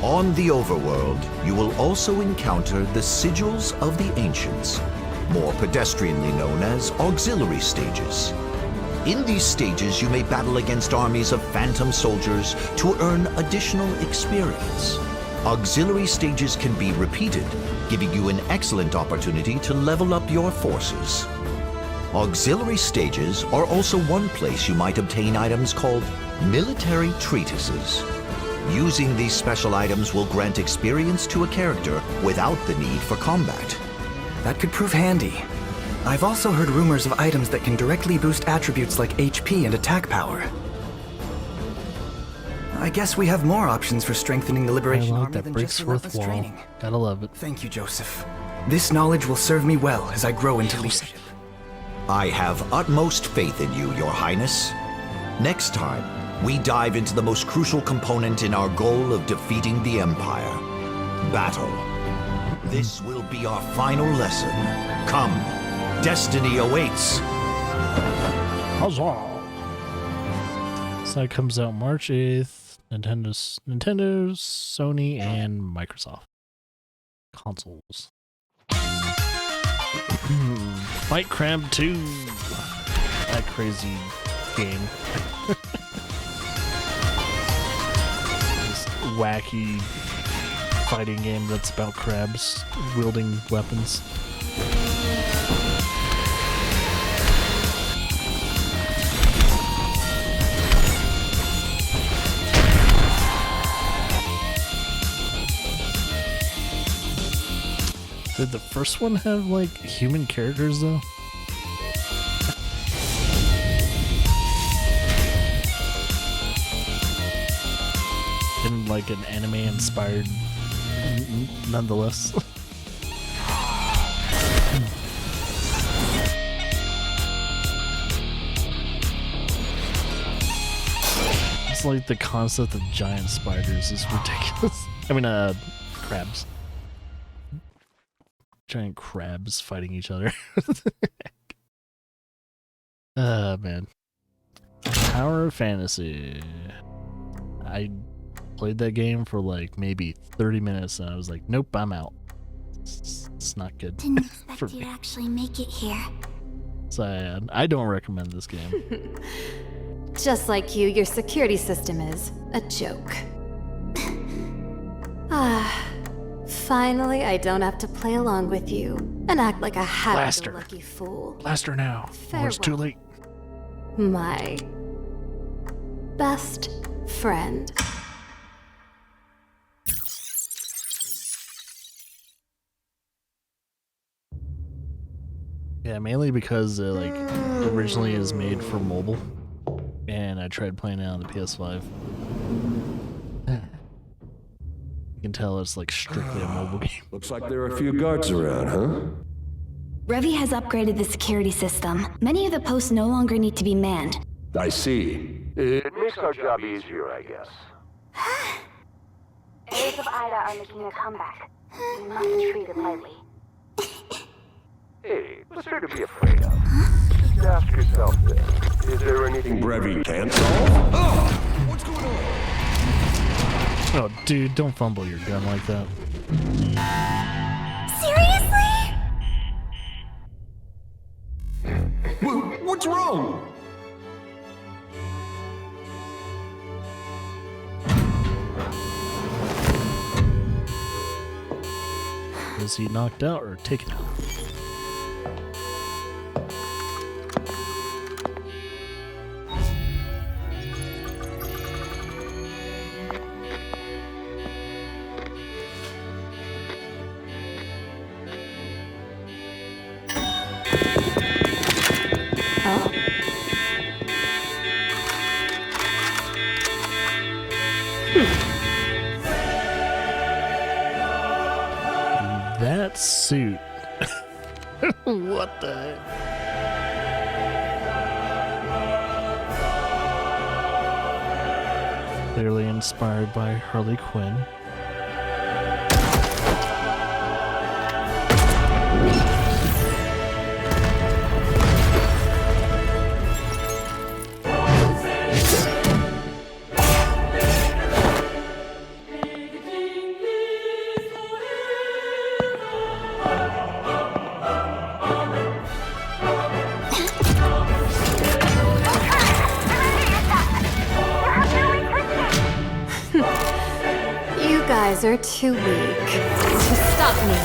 On the overworld, you will also encounter the Sigils of the Ancients, more pedestrianly known as auxiliary stages. In these stages, you may battle against armies of phantom soldiers to earn additional experience. Auxiliary stages can be repeated, giving you an excellent opportunity to level up your forces. Auxiliary stages are also one place you might obtain items called military treatises. Using these special items will grant experience to a character without the need for combat. That could prove handy. I've also heard rumors of items that can directly boost attributes like HP and attack power. I guess we have more options for strengthening the Liberation Army than just relentless training. Gotta love it. Thank you, Joseph. This knowledge will serve me well as I grow into leadership. I have utmost faith in you, Your Highness. Next time, we dive into the most crucial component in our goal of defeating the Empire: battle. This will be our final lesson. Come, destiny awaits. Huzzah! So that comes out March 8th. Nintendo, Sony, and Microsoft consoles. Fight Crab 2. That crazy game. This wacky fighting game that's about crabs wielding weapons. Did the first one have, like, human characters, though? And, like, an anime-inspired, nonetheless. It's like the concept of giant spiders is ridiculous. I mean, crabs. Giant crabs fighting each other. Man. Tower Fantasy. I played that game for like maybe 30 minutes and I was like, nope, I'm out. It's not good. Didn't expect you to actually make it here. So I don't recommend this game. Just like you, your security system is a joke. Finally, I don't have to play along with you and act like a happy-go-lucky fool. Blast her now, or it's too late. My best friend. Yeah, mainly because it like originally is made for mobile, and I tried playing it on the PS5. You can tell it's like strictly a mobile game. Looks like there are a few guards around, huh? Revy has upgraded the security system. Many of the posts no longer need to be manned. I see. It makes our job easier, I guess. Heirs of Ida are making a comeback. You must treat it lightly. Hey, what's there to be afraid of? Just ask yourself this. Is there anything Revy can't solve? Oh! What's going on? Oh, dude, don't fumble your gun like that. Seriously? What's wrong? Is he knocked out or taken out? That suit. What the heck? Clearly inspired by Harley Quinn. Are too weak to stop me.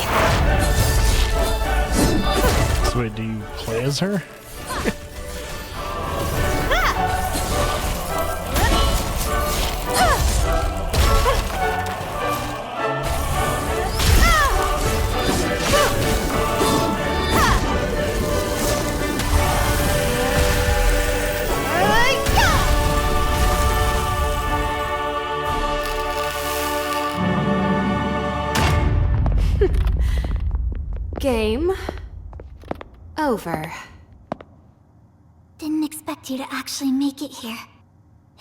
So wait, do you play as her? Game over. Didn't expect you to actually make it here.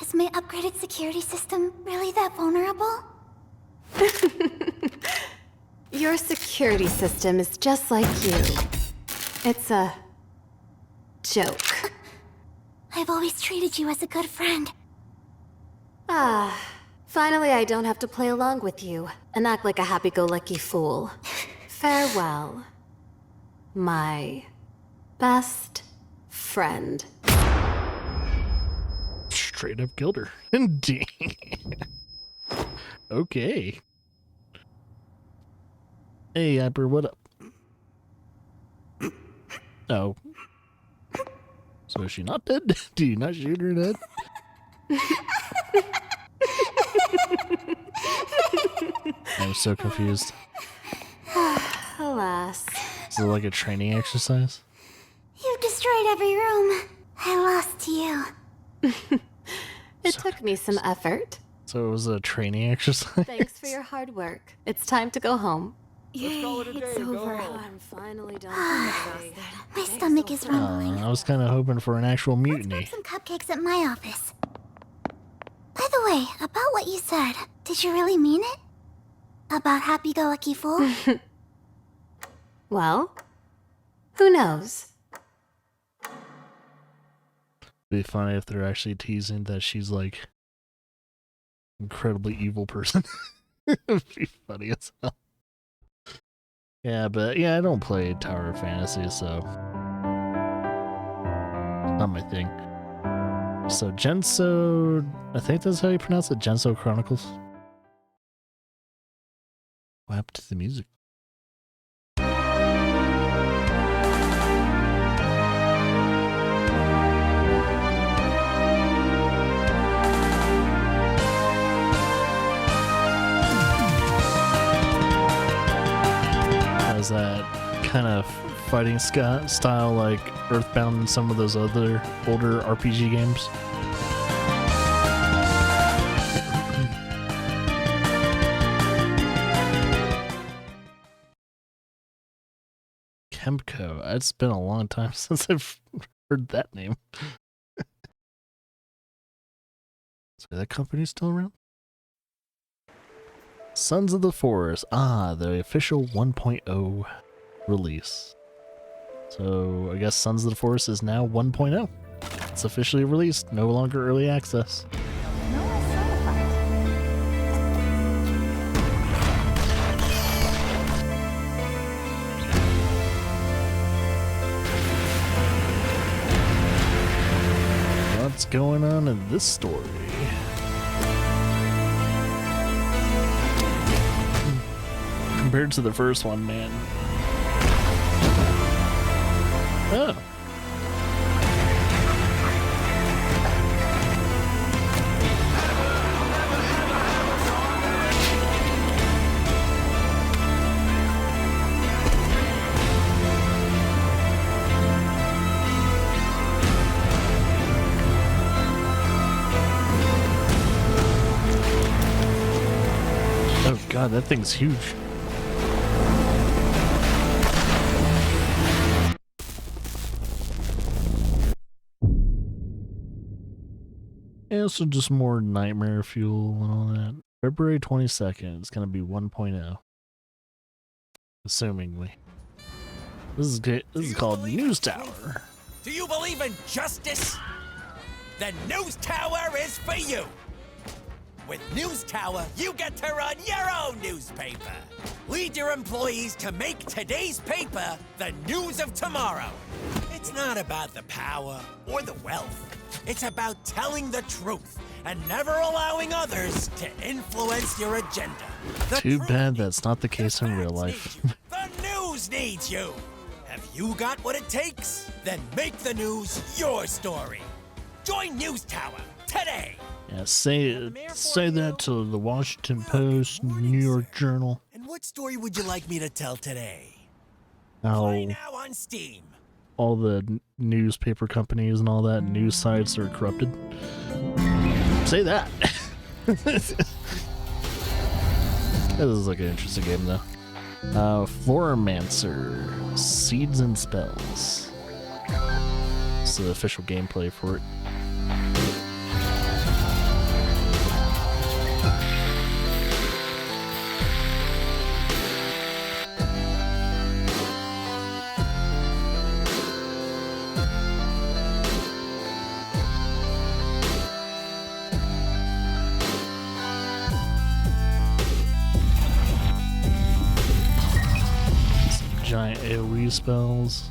Is my upgraded security system really that vulnerable? Your security system is just like you. It's a joke. I've always treated you as a good friend. Ah, finally I don't have to play along with you and act like a happy-go-lucky fool. Farewell, my best friend. Straight up killed her. Indeed. Okay. Hey, Hyper, what up? Oh. So is she not dead? Do you not shoot her in the head? I'm so confused. Alas. Is it like a training exercise? You've destroyed every room. I lost to you. It took me some effort. So it was a training exercise? Thanks for your hard work. It's time to go home. Yay, it's over. I'm finally done. My stomach is rumbling. I was kind of hoping for an actual mutiny. Some cupcakes at my office. By the way, about what you said, did you really mean it? About happy-go-lucky fool? Well, who knows? It'd be funny if they're actually teasing that she's like incredibly evil person. It'd be funny as hell. Yeah, but yeah, I don't play Tower of Fantasy, so not my thing. So Genso, I think that's how you pronounce it, Genso Chronicles. What happened to the music? has that kind of fighting style like Earthbound and some of those other older RPG games. Kemco. It's been a long time since I've heard that name. So that company's still around? Sons of the Forest. Ah, the official 1.0 release. So I guess Sons of the Forest is now 1.0. It's officially released, no longer early access. What's going on in this story? Compared to the first one, man. Oh. Oh god, that thing's huge. Yeah, so just more nightmare fuel and all that. February 22nd, it's gonna be 1.0. Assumingly. This is called News Tower. Do you believe in justice? The News Tower is for you. With News Tower, you get to run your own newspaper. Lead your employees to make today's paper the news of tomorrow. It's not about the power or the wealth. It's about telling the truth and never allowing others to influence your agenda. Too bad that's not the case in real life. The news needs you. Have you got what it takes? Then make the news your story. Join News Tower today. Yeah, say that to the Washington Post, New York Journal. And what story would you like me to tell today? Play now on Steam. All the newspaper companies and all that news sites are corrupted. Say that. This is like an interesting game though. Floromancer, Seeds and Spells. It's the official gameplay for it. Giant AoE spells.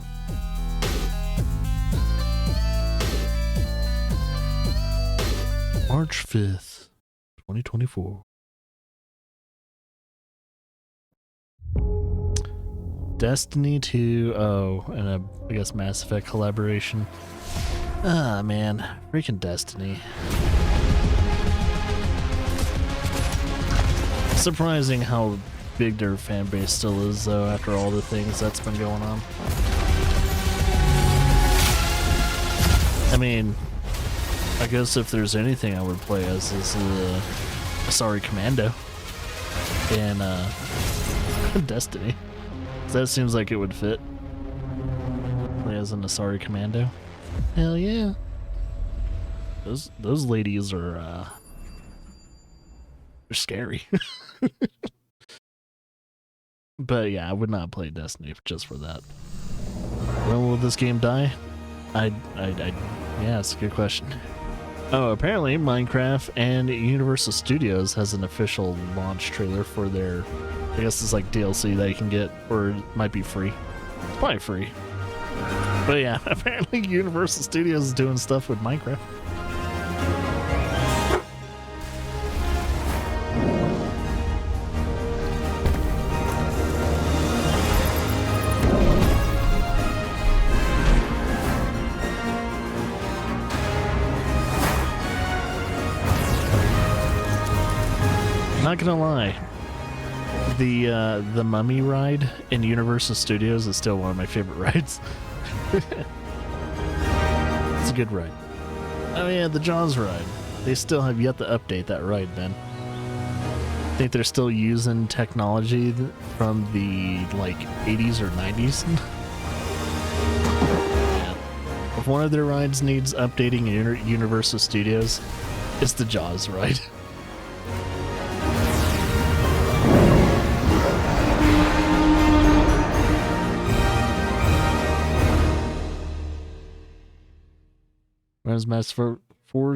March 5th, 2024. Destiny 2, and I guess Mass Effect collaboration. Ah, man, freaking Destiny. Surprising how big their fan base still is, though, after all the things that's been going on. I mean, I guess if there's anything I would play as is the Asari Commando in Destiny. That seems like it would fit. Play as an Asari Commando. Hell yeah. Those ladies are they're scary. But yeah, I would not play Destiny just for that. When will this game die? Yeah, it's a good question. Oh, apparently Minecraft and Universal Studios has an official launch trailer for their, I guess it's like DLC that you can get, or it might be free. It's probably free. But yeah, apparently Universal Studios is doing stuff with Minecraft. Not gonna lie, The Mummy ride in Universal Studios is still one of my favorite rides. It's a good ride. Oh yeah, the Jaws ride. They still have yet to update that ride, man. I think they're still using technology from the like 80s or 90s. Yeah. If one of their rides needs updating in Universal Studios, it's the Jaws ride. When's Mass for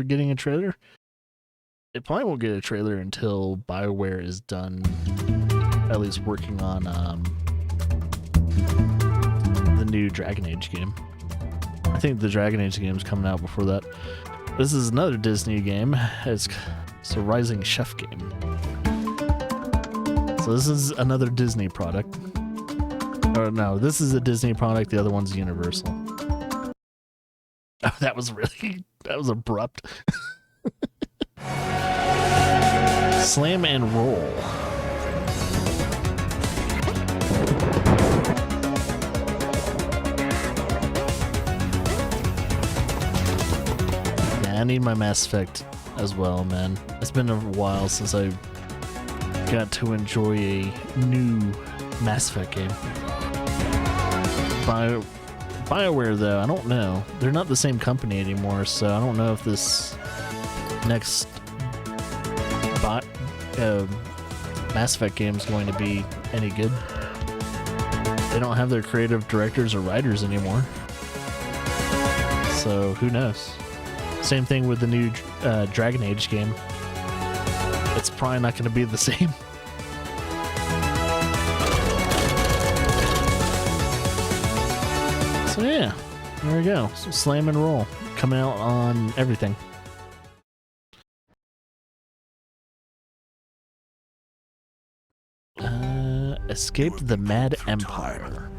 getting a trailer? It probably won't get a trailer until BioWare is done, at least working on the new Dragon Age game. I think the Dragon Age game is coming out before that. This is another Disney game. It's a Rising Chef game. So this is another Disney product. Oh no, this is a Disney product. The other one's Universal. Oh, that was abrupt. Slam and roll. Yeah, I need my Mass Effect as well, man. It's been a while since I got to enjoy a new Mass Effect game. BioWare, though, I don't know. They're not the same company anymore, so I don't know if this next Mass Effect game is going to be any good. They don't have their creative directors or writers anymore, so who knows? Same thing with the new Dragon Age game. It's probably not going to be the same. So yeah, there we go. So Slam and Roll coming out on everything. Escape the Mad Empire.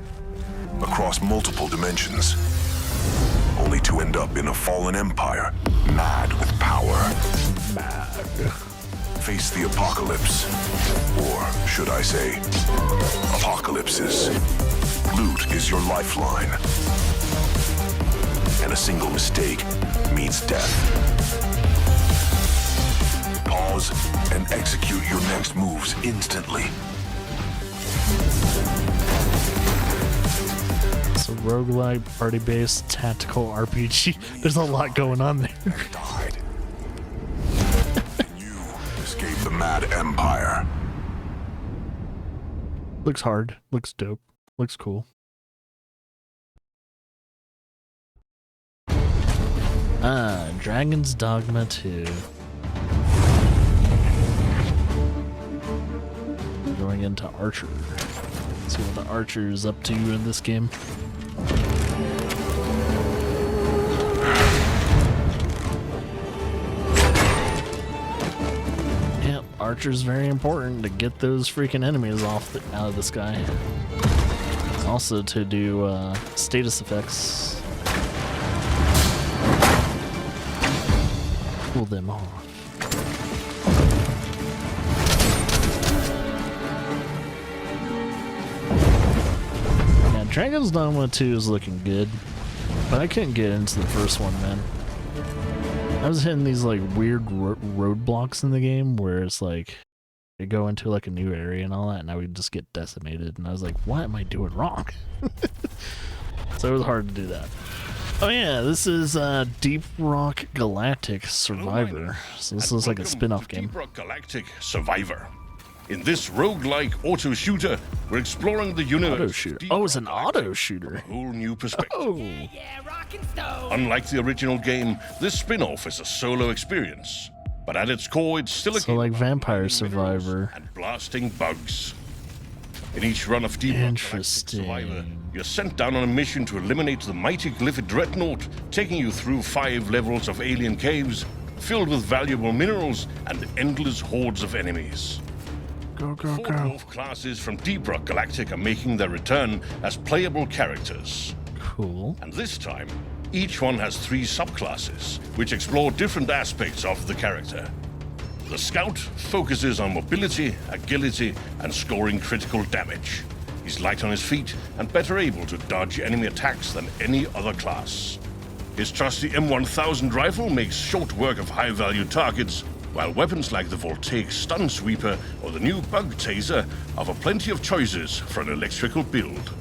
Across multiple dimensions, only to end up in a fallen empire, mad with power. Mad. Face the apocalypse, or should I say, apocalypses. Loot is your lifeline, and a single mistake means death. Pause and execute your next moves instantly. So roguelike, party-based, tactical RPG. There's a lot going on there. You escape the Mad Empire. Looks hard. Looks dope. Looks cool. Dragon's Dogma 2. Going into Archer. Let's see what the Archer is up to in this game. Yep, Archer's very important to get those freaking enemies out of the sky. Also to do status effects. Pull them off. Dragon's Dogma 2 is looking good, but I couldn't get into the first one, man. I was hitting these like weird roadblocks in the game where it's like you go into like a new area and all that, and I would just get decimated, and I was like, what am I doing wrong? So it was hard to do that. Oh yeah, this is Deep Rock Galactic Survivor. So this is like a spin-off game. Deep Rock Galactic Survivor. In this roguelike auto shooter, we're exploring the universe. Auto shooter. Oh, it's an auto shooter. A whole new perspective. Oh. Unlike the original game, this spin-off is a solo experience. But at its core, it's still a game like Vampire Survivor and blasting bugs. In each run of Deep Rock Galactic Survivor, you're sent down on a mission to eliminate the mighty Glyphid Dreadnought, taking you through 5 levels of alien caves filled with valuable minerals and endless hordes of enemies. Go, go, 4 go. dwarf classes from Deep Rock Galactic are making their return as playable characters. Cool. And this time, each one has 3 subclasses, which explore different aspects of the character. The Scout focuses on mobility, agility, and scoring critical damage. He's light on his feet and better able to dodge enemy attacks than any other class. His trusty M1000 rifle makes short work of high-value targets, while weapons like the Voltaic Stun Sweeper or the new Bug Taser offer plenty of choices for an electrical build.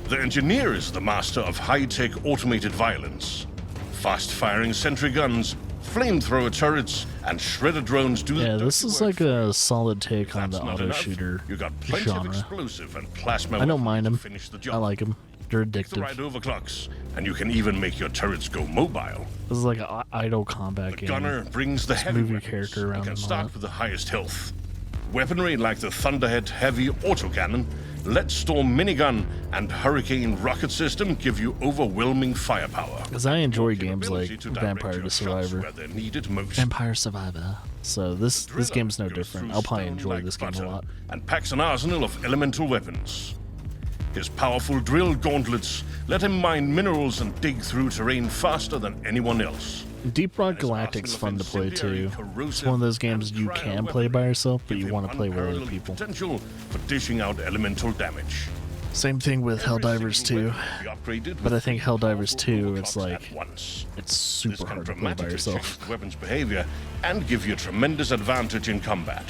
The Engineer is the master of high-tech automated violence. Fast-firing sentry guns, flamethrower turrets, and shredder drones do yeah, this is like a solid take on the auto shooter genre. I don't mind them. I like them. They're addictive. The right overclocks, and you can even make your turrets go mobile. This is like an idle combat game. The gunner brings the heavy movie weapons. character around. You can start with the highest health. Weaponry like the Thunderhead Heavy Autocannon, Let Storm Minigun, and Hurricane Rocket System give you overwhelming firepower. Because I enjoy games like Vampire the Survivor. Vampire Survivor. So this game's no different. I'll probably enjoy this game a lot. And packs an arsenal of elemental weapons. His powerful drill gauntlets let him mine minerals and dig through terrain faster than anyone else. Deep Rock Galactic's fun to play too. It's one of those games you can play by yourself, but you want to play with other people. Potential for dishing out elemental damage. Same thing with Helldivers 2, but I think Helldivers 2, it's like, it's super hard to play by yourself. Weapons behavior and give you a tremendous advantage in combat.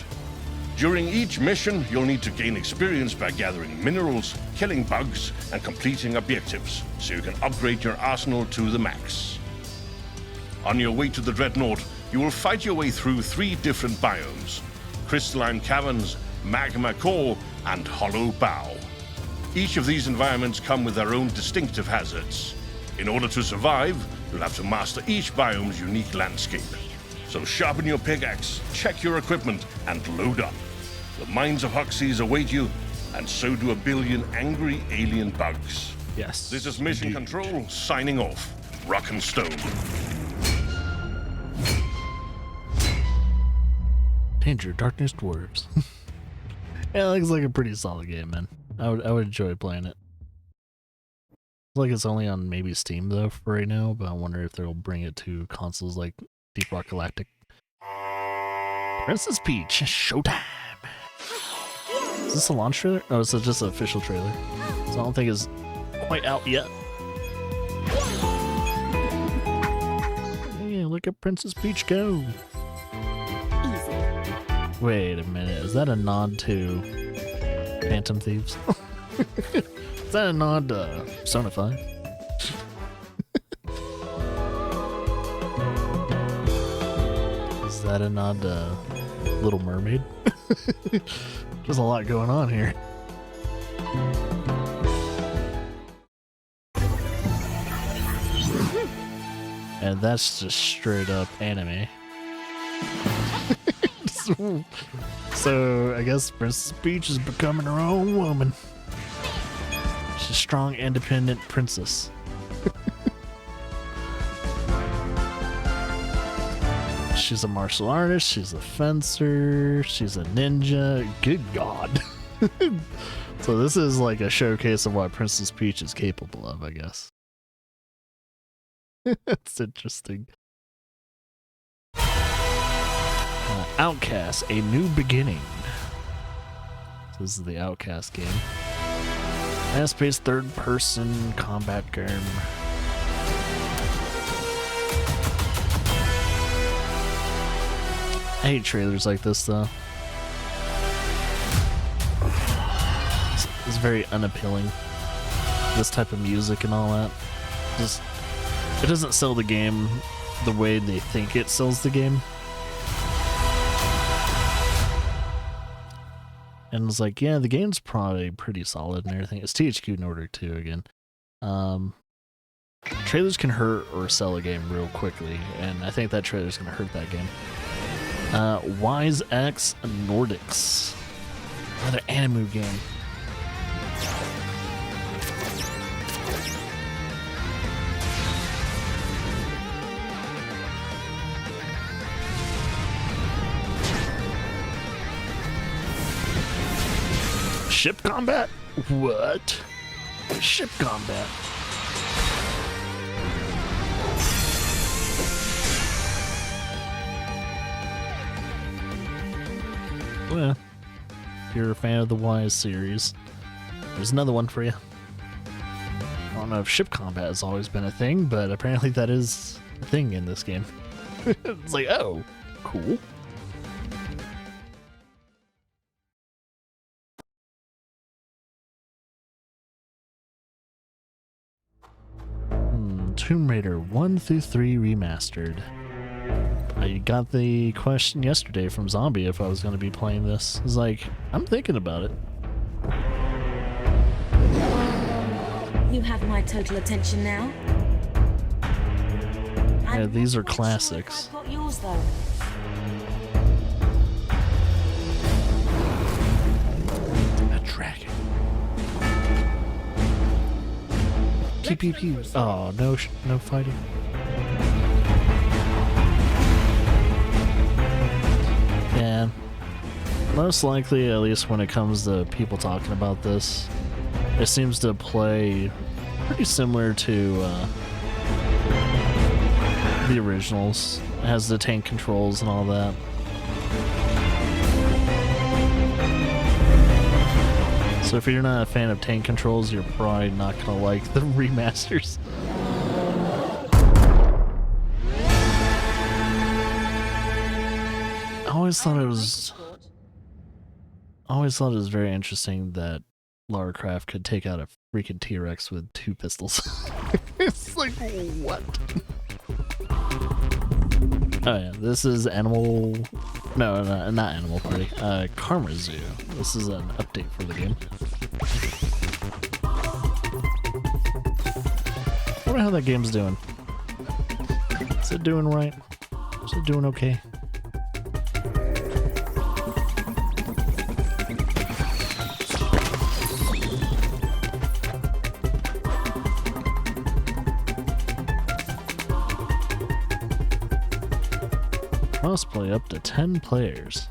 During each mission, you'll need to gain experience by gathering minerals, killing bugs, and completing objectives, so you can upgrade your arsenal to the max. On your way to the Dreadnought, you will fight your way through 3 different biomes: crystalline caverns, magma core, and hollow bow. Each of these environments come with their own distinctive hazards. In order to survive, you'll have to master each biome's unique landscape. So sharpen your pickaxe, check your equipment, and load up. The mines of Huxies await you, and so do a billion angry alien bugs. Yes. This is Mission Control, signing off. Rock and Stone. Danger, Darkness, Dwarves. Yeah, it looks like a pretty solid game, man. I would enjoy playing it. Like it's only on maybe Steam though for right now, but I wonder if they'll bring it to consoles like Deep Rock Galactic. Princess Peach, showtime! Is this a launch trailer? No, it's just an official trailer. So I don't think it's quite out yet. Hey, look at Princess Peach go! Wait a minute, is that a nod to Phantom Thieves? Is that a nod to Persona 5? Is that a nod to Little Mermaid? There's a lot going on here. And that's just straight up anime. So I guess Princess Peach is becoming her own woman. She's a strong, independent princess. She's a martial artist, she's a fencer, she's a ninja. Good God. So this is like a showcase of what Princess Peach is capable of, I guess. That's interesting. Outcast, A New Beginning. So this is the Outcast game. Fast-paced third-person combat game. I hate trailers like this, though. It's very unappealing. This type of music and all that. It doesn't sell the game the way they think it sells the game. And it's like, yeah, the game's probably pretty solid and everything. It's THQ Nordic too, again. Trailers can hurt or sell a game real quickly, and I think that trailer's gonna hurt that game. Wise X Nordics. Another anime game. Ship combat? What? Ship combat. Well, if you're a fan of the Wise series, there's another one for you. I don't know if ship combat has always been a thing, but apparently that is a thing in this game. It's like, oh, cool. Tomb Raider 1 through 3 remastered. I got the question yesterday from Zombie if I was going to be playing this. I was like, I'm thinking about it. You have my total attention now. Yeah, these are classics. I've got yours though. A dragon. Pew pew pew. Oh, no fighting. Yeah. Most likely, at least when it comes to people talking about this, it seems to play pretty similar to the originals. It has the tank controls and all that. So if you're not a fan of tank controls, you're probably not gonna like the remasters. I always thought it was very interesting that Lara Croft could take out a freaking T-Rex with 2 pistols. It's like, what? Oh yeah, this is Animal... No, not Animal Party. Karma Zoo. This is an update for the game. I wonder how that game's doing. Is it doing right? Is it doing okay? Must play up to 10 players.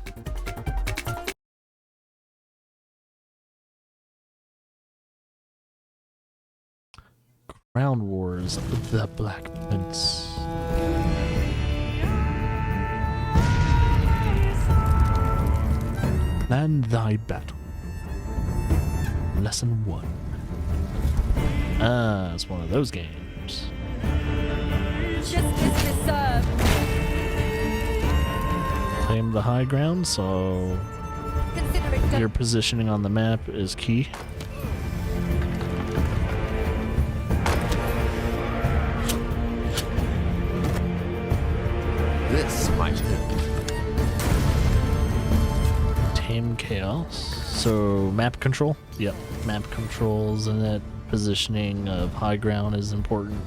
Crown Wars of the Black Prince. Plan thy battle. Lesson 1. Ah, it's one of those games. Justice is served. Claim the high ground, so your positioning on the map is key. This might help. Tame chaos. So map control? Yep, map controls and that positioning of high ground is important.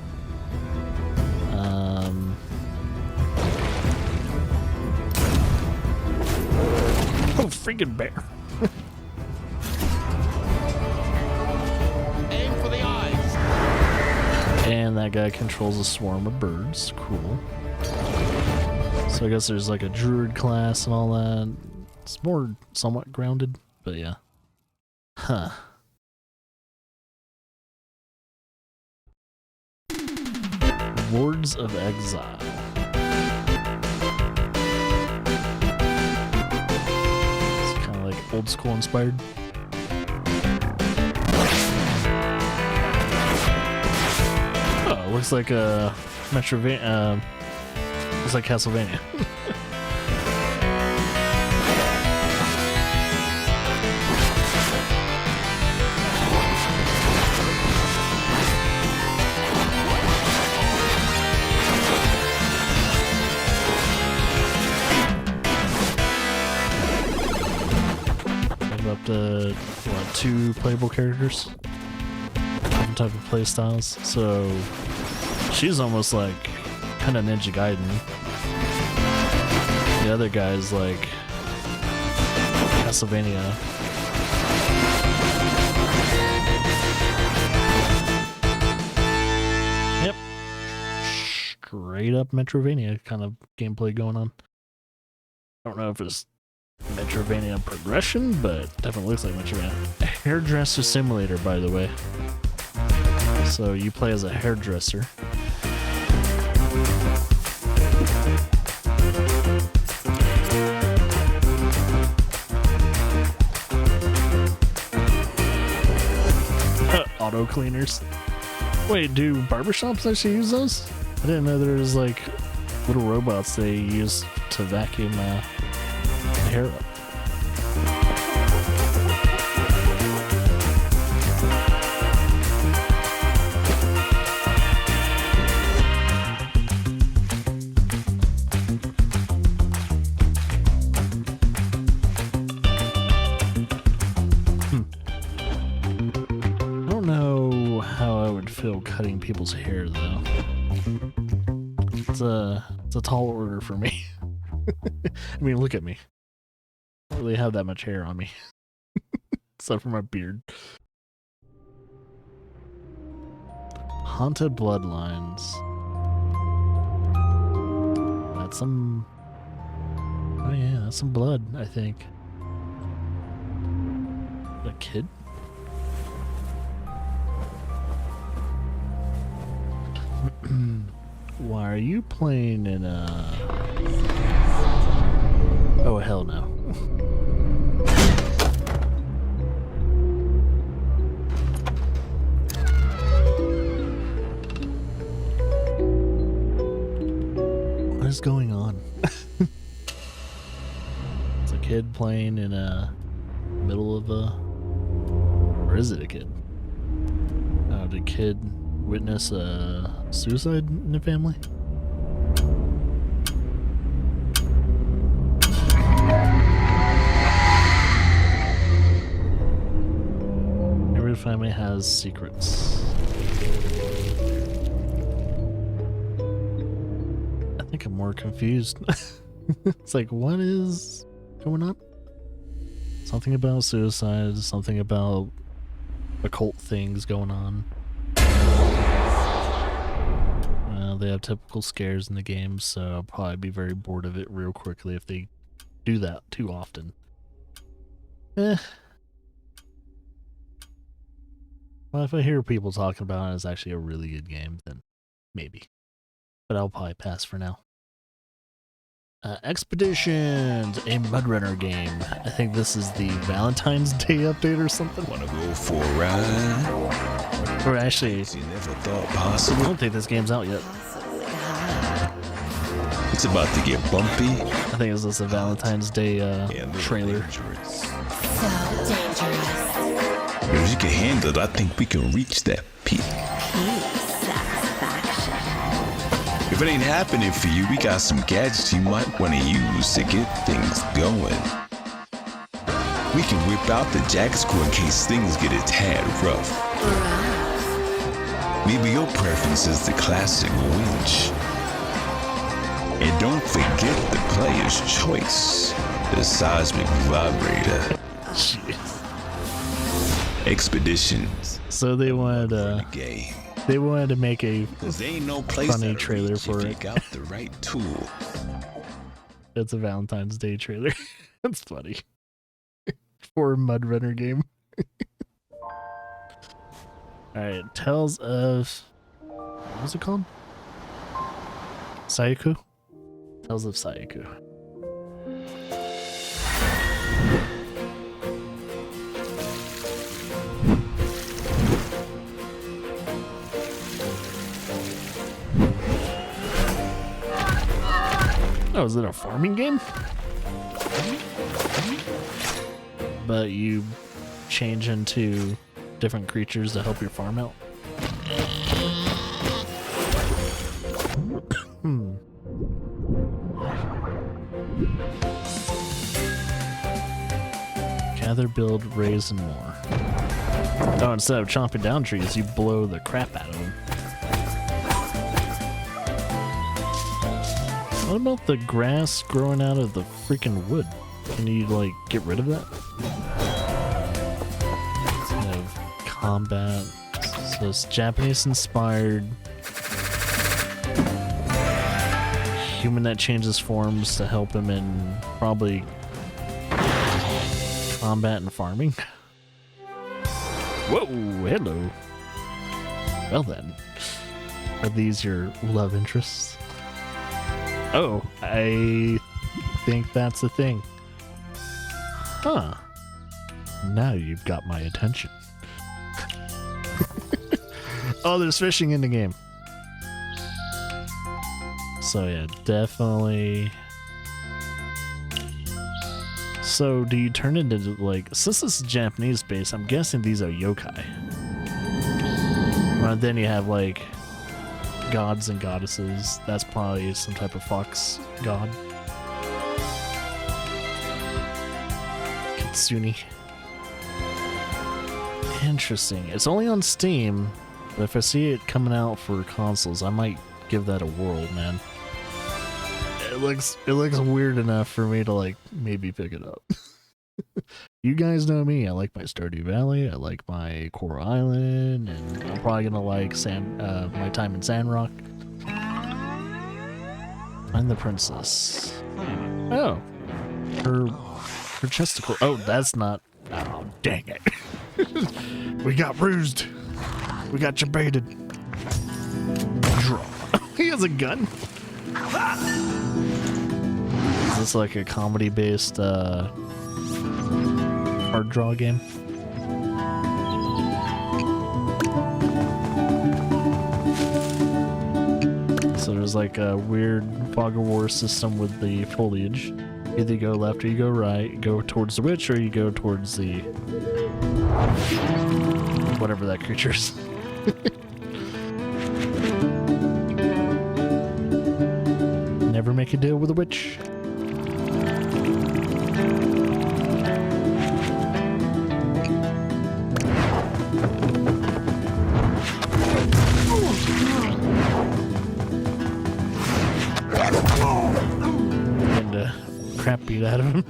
Oh, freaking bear. Aim for the eyes. And that guy controls a swarm of birds. Cool. So I guess there's like a druid class and all that. It's more somewhat grounded, but yeah. Huh. Lords of Exile. Old school inspired. Oh, looks like a Metrovania. Looks like Castlevania. Up to what, 2 playable characters, different type of play styles. So she's almost like kind of Ninja Gaiden. The other guy's like Castlevania. Yep, straight up Metrovania kind of gameplay going on. I don't know if it's Metrovania progression, but definitely looks like Metrovania. A hairdresser simulator, by the way. So you play as a hairdresser. auto cleaners. Wait, do barbershops actually use those? I didn't know there was like little robots they use to vacuum hair up. Cutting people's hair though. It's a tall order for me. I mean, look at me. I don't really have that much hair on me. Except for my beard. Haunted Bloodlines. That's some... Oh yeah, that's some blood, I think. A kid? Why are you playing in a... Oh, hell no. What is going on? It's a kid playing in a middle of a... Or is it a kid? Oh, did kid witness a suicide in the family? Every family has secrets. I think I'm more confused. It's like, what is going on? Something about suicide, something about occult things going on. They have typical scares in the game, so I'll probably be very bored of it real quickly if they do that too often. Well, if I hear people talking about it as actually a really good game, then maybe. But I'll probably pass for now. Expeditions, a Mudrunner game. I think this is the Valentine's Day update or something. Wanna go for a ride? Or actually, you never thought possible. I don't think this game's out yet. It's about to get bumpy. I think it's just a Valentine's Day trailer. Dangerous. So dangerous. If you can handle it, I think we can reach that peak. If it ain't happening for you, we got some gadgets you might want to use to get things going. We can whip out the jack screw in case things get a tad rough. Maybe your preference is the classic winch. And don't forget the player's choice, the seismic vibrator. Jeez. Expeditions. So they wanted to make a ain't no place funny trailer for it. Got the right tool. It's a Valentine's Day trailer. That's funny. For a Mudrunner game. Alright, Tales of... What was it called? Sayuku? Tales of Sayuku. Oh, is it a farming game? But you change into different creatures to help your farm out? Gather, build, raise, and more. Oh, instead of chomping down trees, you blow the crap out of them. What about the grass growing out of the freaking wood? Can you, like, get rid of that? Kind of combat. So it's Japanese-inspired. Human that changes forms to help him in probably combat and farming. Whoa, hello. Well then, are these your love interests? Oh, I think that's a thing. Huh. Now you've got my attention. Oh, there's fishing in the game. So yeah, definitely. So do you turn into like, since this is Japanese based, I'm guessing these are yokai. Well, then you have like gods and goddesses. That's probably some type of fox god. Kitsune. Interesting. It's only on Steam, but if I see it coming out for consoles, I might give that a whirl, man. It looks weird enough for me to like maybe pick it up. You guys know me. I like my Stardew Valley. I like my Coral Island, and I'm probably gonna like my time in Sandrock. Find the princess. Oh, her chesticle. Oh, that's not. Oh, dang it. We got bruised. We got you baited. Draw. He has a gun. Is this like a comedy-based card draw game? So there's like a weird fog of war system with the foliage. Either you go left or you go right, you go towards the witch, or you go towards the whatever that creature is. Never make a deal with a witch. Getting the crap beat out of him.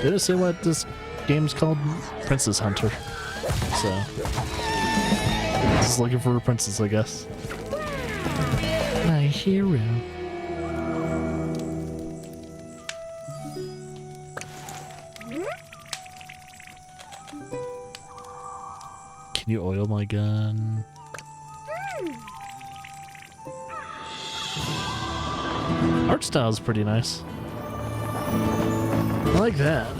Did it say what this game's called? Princess Hunter. So, just looking for a princess, I guess. My hero. Can you oil my gun? Art style is pretty nice. I like that.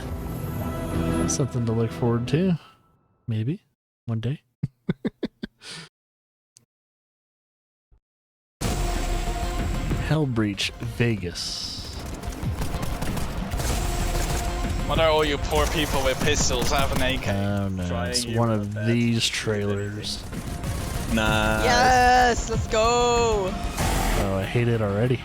Something to look forward to. Maybe. One day. Hellbreach, Vegas. What are all you poor people with pistols have an AK? Oh no, it's one of these trailers. Nah. Yes, let's go. Oh, I hate it already.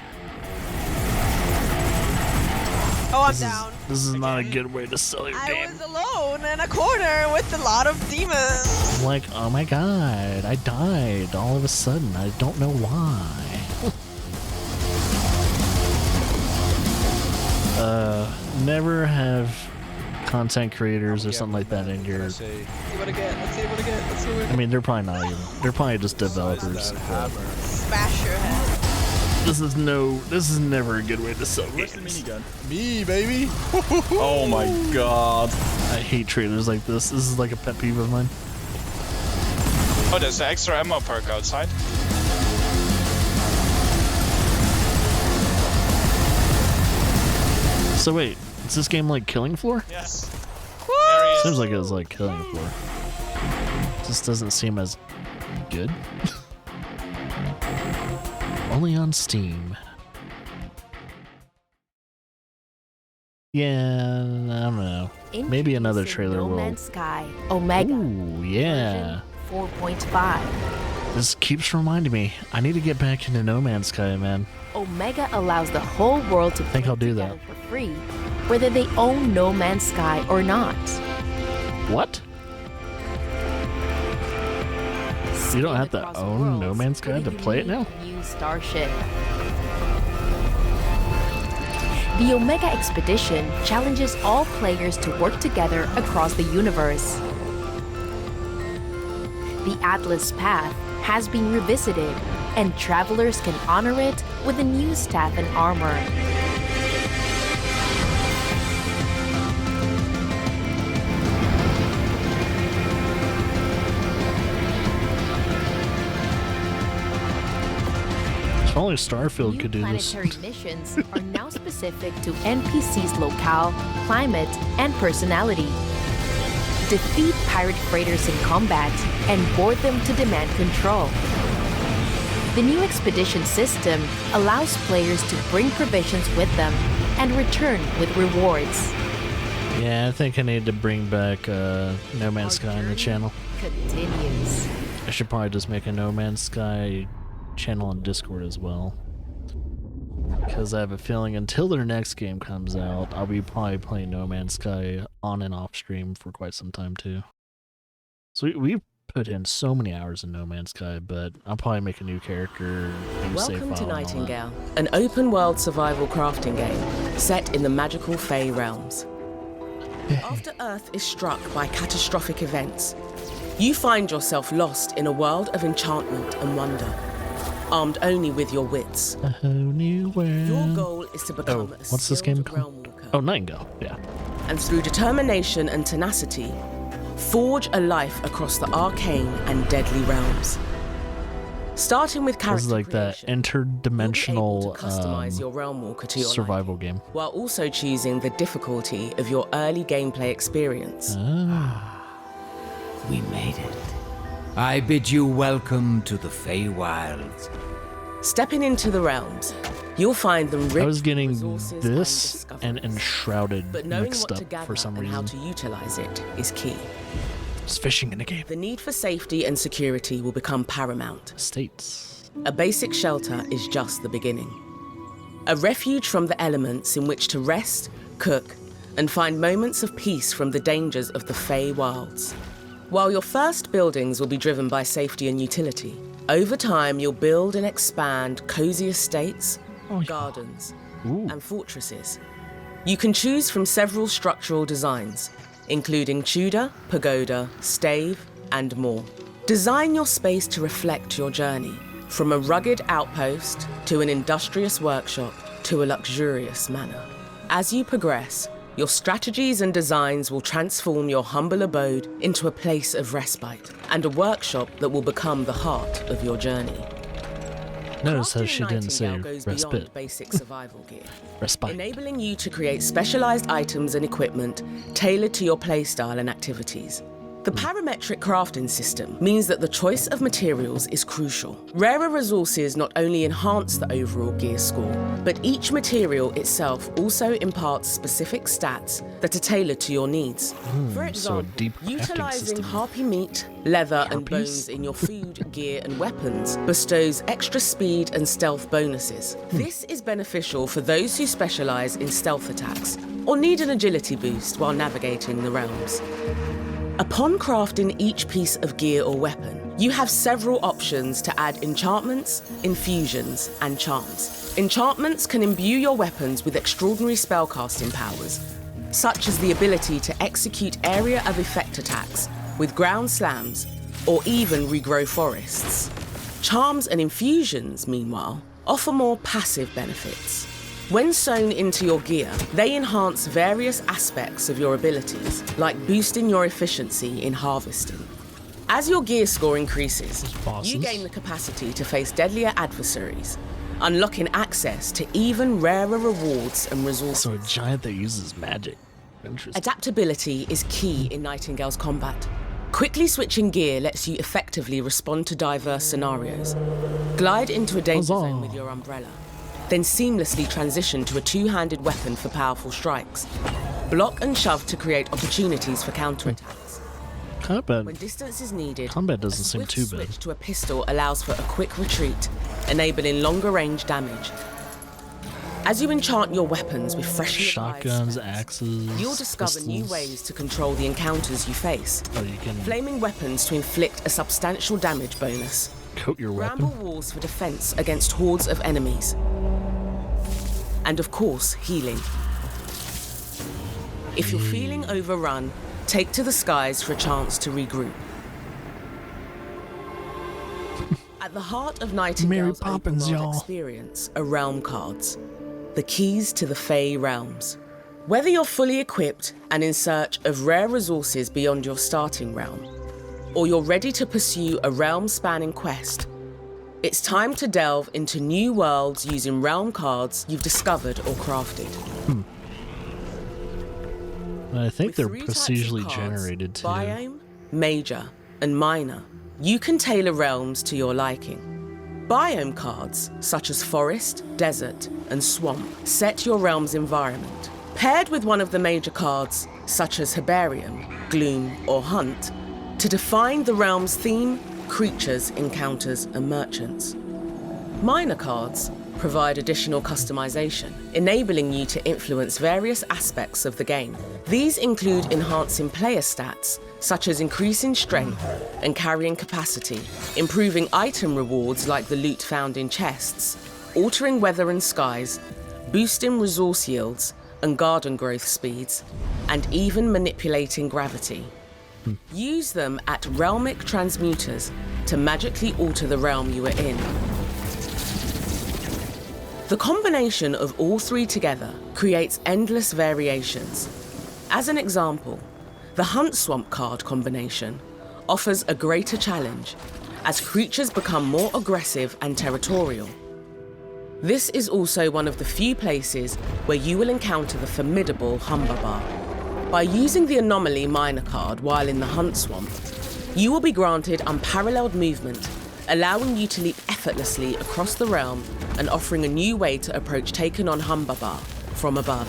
Oh, I'm down. This is not a good way to sell your game. I was alone in a corner with a lot of demons. I'm like, oh my god, I died all of a sudden. I don't know why. Never have content creators or something like that in your... Let's see what I get. Let's see what I get. Let's see what I get. I mean, they're probably not even... They're probably just developers. Smash your head. This is never a good way to sell games. Me, baby. Oh my god. I hate trailers like this. This is like a pet peeve of mine. Oh, there's an extra ammo perk outside. So wait, is this game like Killing Floor? Yes. Seems like it was like Killing Floor. Just doesn't seem as good. Only on Steam. Yeah, I don't know. Maybe another trailer will. No Man's Sky Omega. Ooh, yeah. 4.5. This keeps reminding me. I need to get back into No Man's Sky, man. Omega allows the whole world to think I'll do that for free, whether they own No Man's Sky or not. What? You don't have to own No Man's Sky to play it now? New starship. The Omega Expedition challenges all players to work together across the universe. The Atlas Path has been revisited, and travelers can honor it with a new staff and armor. only Starfield could do this. Planetary missions are now specific to NPCs' locale, climate, and personality. Defeat pirate freighters in combat and board them to demand control. The new expedition system allows players to bring provisions with them and return with rewards. Yeah, I think I need to bring back No Man's Sky on the channel. Continues. I should probably just make a No Man's Sky channel on Discord as well. Because I have a feeling until their next game comes out, I'll be probably playing No Man's Sky on and off stream for quite some time too. So we've put in so many hours in No Man's Sky, but I'll probably make a new character. Welcome to Nightingale, an open-world survival crafting game set in the magical Fey realms. After Earth is struck by catastrophic events, you find yourself lost in a world of enchantment and wonder, armed only with your wits. A whole new world. Your goal is to become a what's this game realm called? walker. Oh, Nightingale, yeah. And through determination and tenacity, forge a life across the arcane and deadly realms. Starting with character This is like that interdimensional customize your realm walker to your survival game. while also choosing the difficulty of your early gameplay experience. We made it. I bid you welcome to the Feywilds. Stepping into the realms, you'll find them rich. I was getting this and Enshrouded but knowing mixed what to up gather for some and how reason. to utilize it is key. It's fishing in a game. The need for safety and security will become paramount. States. A basic shelter is just the beginning. A refuge from the elements in which to rest, cook, and find moments of peace from the dangers of the Fey Wilds. While your first buildings will be driven by safety and utility, over time you'll build and expand cozy estates, gardens, and fortresses. You can choose from several structural designs, including Tudor, pagoda, stave, and more. Design your space to reflect your journey, from a rugged outpost to an industrious workshop to a luxurious manor. As you progress, your strategies and designs will transform your humble abode into a place of respite and a workshop that will become the heart of your journey. Notice how she didn't say Goes respite. beyond basic survival gear, Respite. enabling you to create specialized items and equipment tailored to your playstyle and activities. The parametric crafting system means that the choice of materials is crucial. Rarer resources not only enhance the overall gear score, but each material itself also imparts specific stats that are tailored to your needs. For example, so a deep crafting utilizing system. harpy meat, leather, and Harpies? bones in your food, gear, and weapons bestows extra speed and stealth bonuses. This is beneficial for those who specialize in stealth attacks or need an agility boost while navigating the realms. Upon crafting each piece of gear or weapon, you have several options to add enchantments, infusions, and charms. Enchantments can imbue your weapons with extraordinary spellcasting powers, such as the ability to execute area of effect attacks with ground slams, or even regrow forests. Charms and infusions, meanwhile, offer more passive benefits. When sewn into your gear, they enhance various aspects of your abilities, like boosting your efficiency in harvesting. As your gear score increases, you gain the capacity to face deadlier adversaries, unlocking access to even rarer rewards and resources. So a giant that uses magic. Interesting. Adaptability is key in Nightingale's combat. Quickly switching gear lets you effectively respond to diverse scenarios. Glide into a danger zone with your umbrella, then seamlessly transition to a two-handed weapon for powerful strikes. Block and shove to create opportunities for counterattacks. Combat. When distance is needed, Combat doesn't seem too bad. switch to a pistol allows for a quick retreat, enabling longer range damage. As you enchant your weapons with freshly applied Shotguns, spells, axes, you'll discover new pistols. ways to control the encounters you face. Oh, you can Flaming weapons to inflict a substantial damage bonus. coat your weapon. Bramble walls for defense against hordes of enemies. And of course, healing. If you're feeling overrun, take to the skies for a chance to regroup. At the heart of Nightingale's Poppins, open world y'all. experience are realm cards, the keys to the Fey realms. Whether you're fully equipped and in search of rare resources beyond your starting realm, or you're ready to pursue a realm-spanning quest, It's time to delve into new worlds using realm cards you've discovered or crafted. I think they're With 3 types of procedurally cards, generated too. Biome, Major, and Minor. You can tailor realms to your liking. Biome cards, such as Forest, Desert, and Swamp, set your realm's environment. Paired with one of the major cards, such as Herbarium, Gloom, or Hunt, to define the realm's theme, creatures, encounters, and merchants. Minor cards provide additional customization, enabling you to influence various aspects of the game. These include enhancing player stats, such as increasing strength and carrying capacity, improving item rewards like the loot found in chests, altering weather and skies, boosting resource yields and garden growth speeds, and even manipulating gravity. Use them at realmic transmuters to magically alter the realm you are in. The combination of all 3 together creates endless variations. As an example, the Hunt Swamp card combination offers a greater challenge as creatures become more aggressive and territorial. This is also one of the few places where you will encounter the formidable Humberbar. By using the Anomaly Minor card while in the Hunt Swamp, you will be granted unparalleled movement, allowing you to leap effortlessly across the realm and offering a new way to approach taken on Humberbar from above.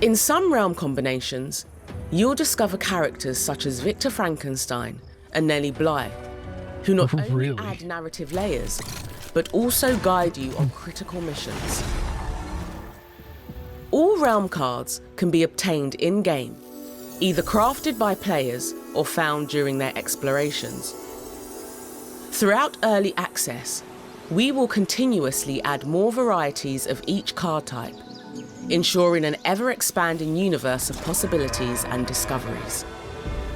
In some realm combinations, you'll discover characters such as Victor Frankenstein and Nellie Bly, who not only add narrative layers, but also guide you on critical missions. All realm cards can be obtained in-game, either crafted by players or found during their explorations. Throughout early access, we will continuously add more varieties of each card type, ensuring an ever-expanding universe of possibilities and discoveries.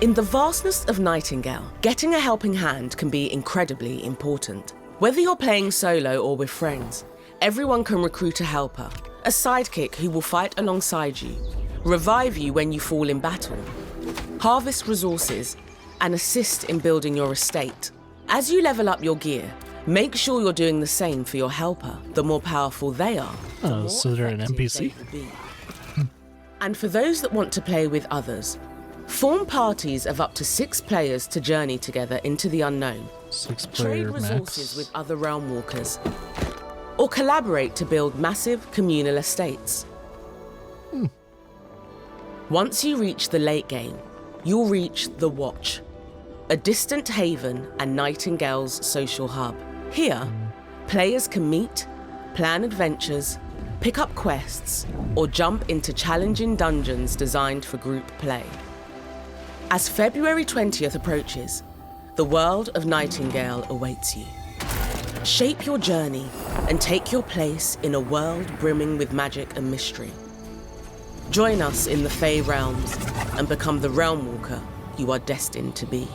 In the vastness of Nightingale, getting a helping hand can be incredibly important. Whether you're playing solo or with friends, everyone can recruit a helper, a sidekick who will fight alongside you, revive you when you fall in battle, harvest resources, and assist in building your estate. As you level up your gear, make sure you're doing the same for your helper. The more powerful they are, the more so they're an NPC? they will be. And for those that want to play with others, form parties of up to 6 players to journey together into the unknown. 6-player Trade resources max. with other realm walkers, or collaborate to build massive communal estates. Once you reach the late game, you'll reach the Watch, a distant haven and Nightingale's social hub. Here, players can meet, plan adventures, pick up quests, or jump into challenging dungeons designed for group play. As February 20th approaches, the world of Nightingale awaits you. Shape your journey and take your place in a world brimming with magic and mystery. Join us in the Fey Realms and become the Realm Walker you are destined to be.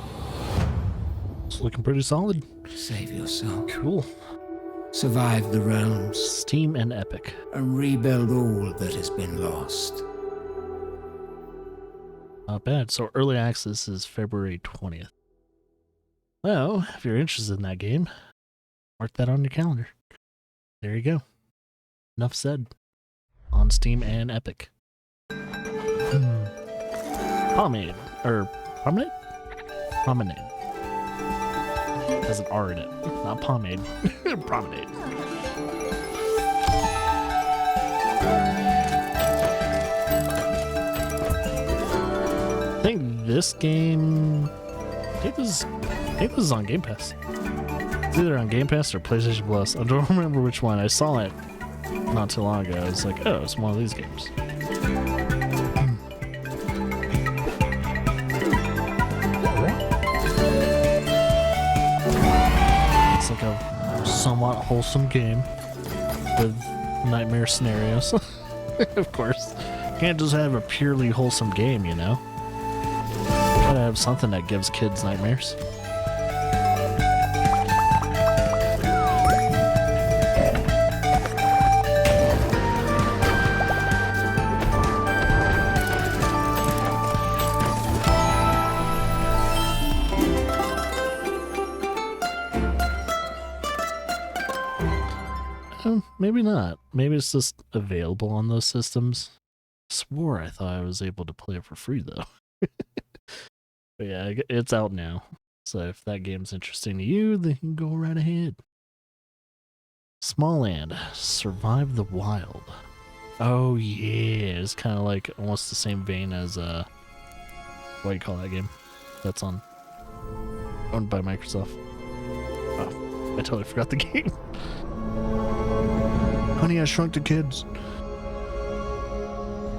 It's looking pretty solid. Save yourself. Cool. Survive the realms. Steam and Epic. And rebuild all that has been lost. Not bad. So early access is February 20th. Well, if you're interested in that game, mark that on your calendar. There you go. Enough said. On Steam and Epic. Pomade. Or Promenade? Promenade. Has an R in it. Not pomade. Promenade. I think this game... I think this is on Game Pass. It's either on Game Pass or PlayStation Plus. I don't remember which one. I saw it not too long ago. I was like, oh, it's one of these games. It's like a somewhat wholesome game with nightmare scenarios. Of course. Can't just have a purely wholesome game, you know? Gotta have something that gives kids nightmares. maybe not. Maybe it's just available on those systems. Swore I thought I was able to play it for free though. But yeah, it's out now. So if that game's interesting to you, then you can go right ahead. Small Land, Survive the Wild. Oh yeah, it's kind of like almost the same vein as what do you call that game? That's owned by Microsoft. Oh, I totally forgot the game. Honey, I Shrunk the Kids.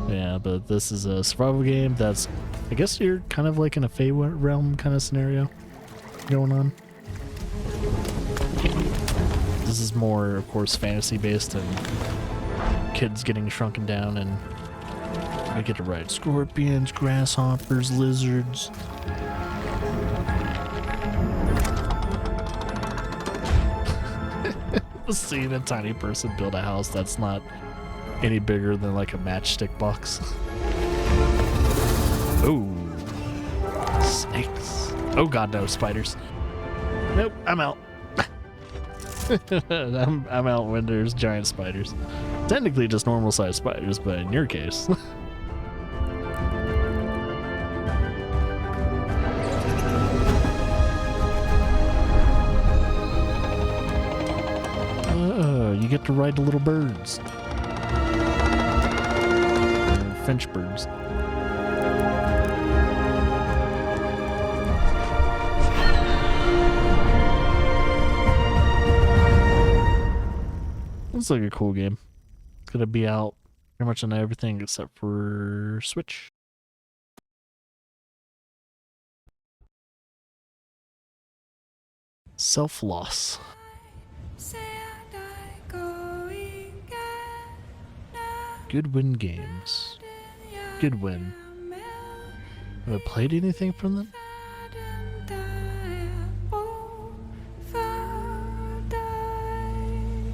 Yeah, but this is a survival game that's, I guess you're kind of like in a Fey realm kind of scenario going on. This is more, of course, fantasy based and kids getting shrunken down, and I get to ride scorpions, grasshoppers, lizards. Seeing a tiny person build a house that's not any bigger than like a matchstick box. Ooh, snakes. Oh god, no, spiders. Nope, I'm out. I'm out when there's giant spiders. Technically just normal sized spiders, but in your case. You get to ride the little birds. Finch birds. Looks like a cool game. It's gonna be out pretty much on everything except for Switch. Self-Loss. Goodwin Games. Goodwin. Have I played anything from them?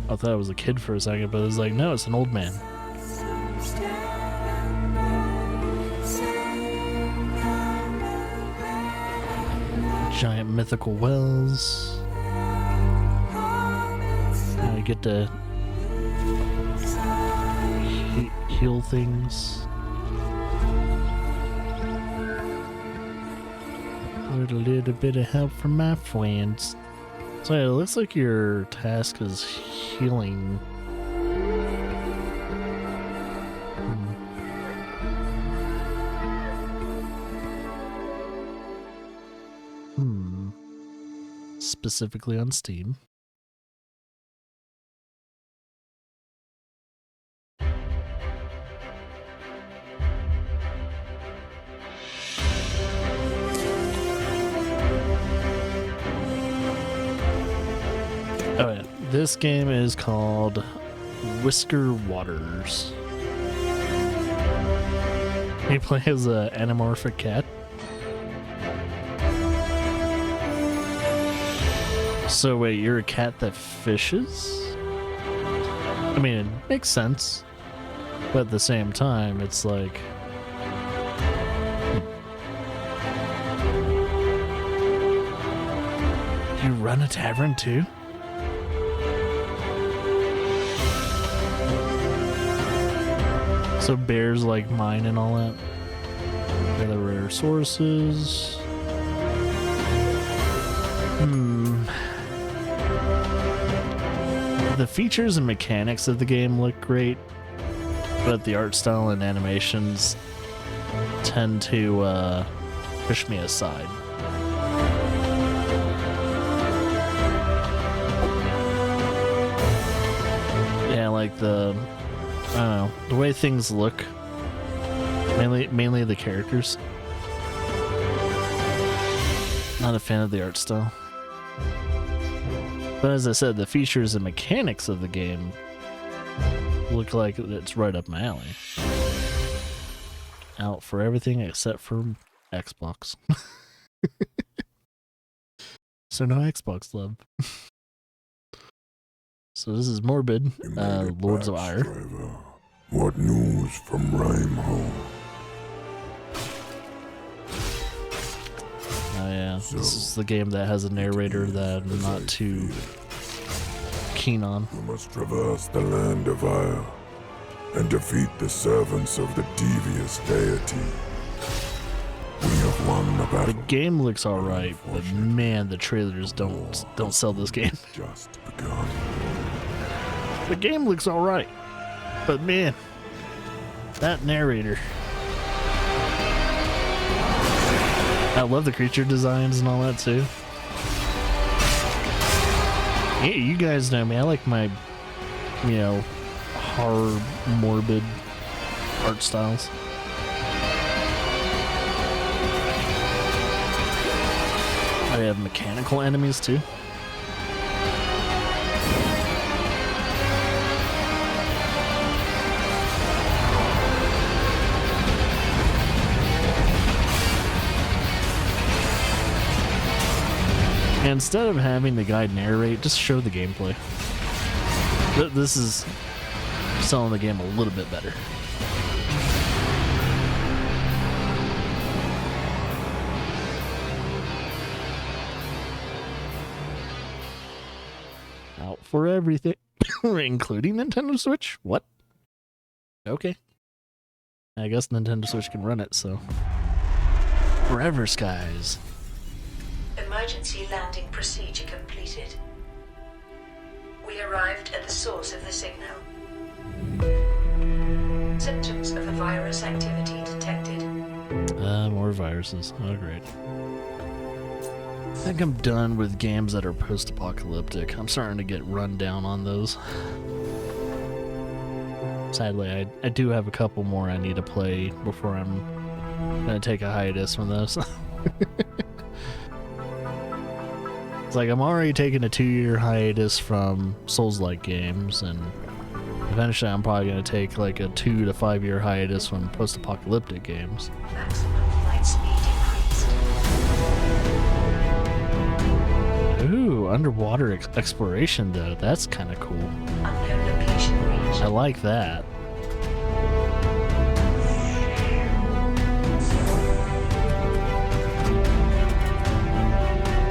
I thought I was a kid for a second, but it was like, no, it's an old man. Giant mythical wells. I get to heal things. With a little bit of help from my friends. So yeah, it looks like your task is healing. Specifically on Steam. Oh yeah, this game is called Whisker Waters. You play as an anamorphic cat. So wait, you're a cat that fishes? I mean, it makes sense, but at the same time, it's like... You run a tavern too? So bears like mine and all that. Gather rare sources. The features and mechanics of the game look great, but the art style and animations tend to push me aside. Yeah, like the, I don't know, the way things look, mainly the characters. Not a fan of the art style. But as I said, the features and mechanics of the game look like it's right up my alley. Out for everything except for Xbox. So no Xbox love. So this is Morbid, Lords of Ire. Driver. What news from Rhymeho? Oh yeah, this is the game that has a narrator that I'm not too keen on. You must traverse the land of Ire and defeat the servants of the devious deity. We have won the battle. The game looks alright, but man, the trailers don't sell this game. Just begun. The game looks alright, but man, that narrator. I love the creature designs and all that too. Yeah, you guys know me. I like my, horror, morbid art styles. I have mechanical enemies too. And instead of having the guy narrate, just show the gameplay. This is selling the game a little bit better. Out for everything, including Nintendo Switch? What? Okay. I guess Nintendo Switch can run it, so. Forever Skies. Emergency landing procedure completed. We arrived at the source of the signal. Symptoms of a virus activity detected. More viruses. Oh, great. I think I'm done with games that are post-apocalyptic. I'm starting to get run down on those. Sadly, I do have a couple more I need to play before I'm gonna take a hiatus from those. It's like I'm already taking a 2-year hiatus from Souls-like games, and eventually I'm probably going to take like a 2 to 5 year hiatus from post-apocalyptic games. Maximum flight speed increased. Ooh, underwater exploration though. That's kind of cool. Unknown location reached. I like that.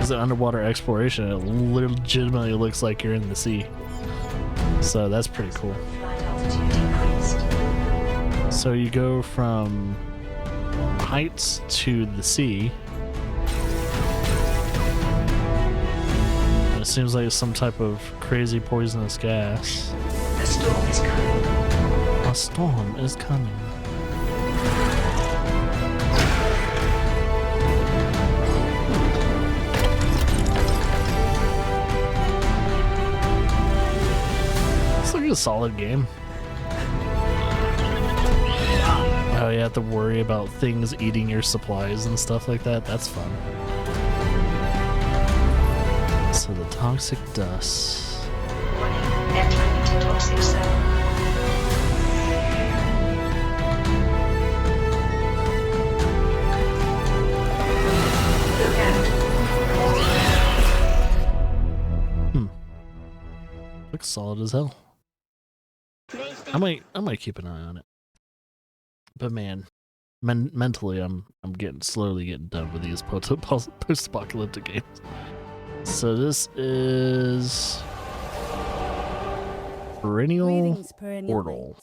The underwater exploration, it legitimately looks like you're in the sea, so that's pretty cool. So you go from heights to the sea. It seems like it's some type of crazy poisonous gas. A storm is coming. A storm is coming. A solid game. Oh, you have to worry about things eating your supplies and stuff like that. That's fun. So the toxic dust. Entering into toxic zone. Looks solid as hell. I might keep an eye on it. But man, mentally I'm slowly getting done with these post-apocalyptic games. So this is Perennial Portal.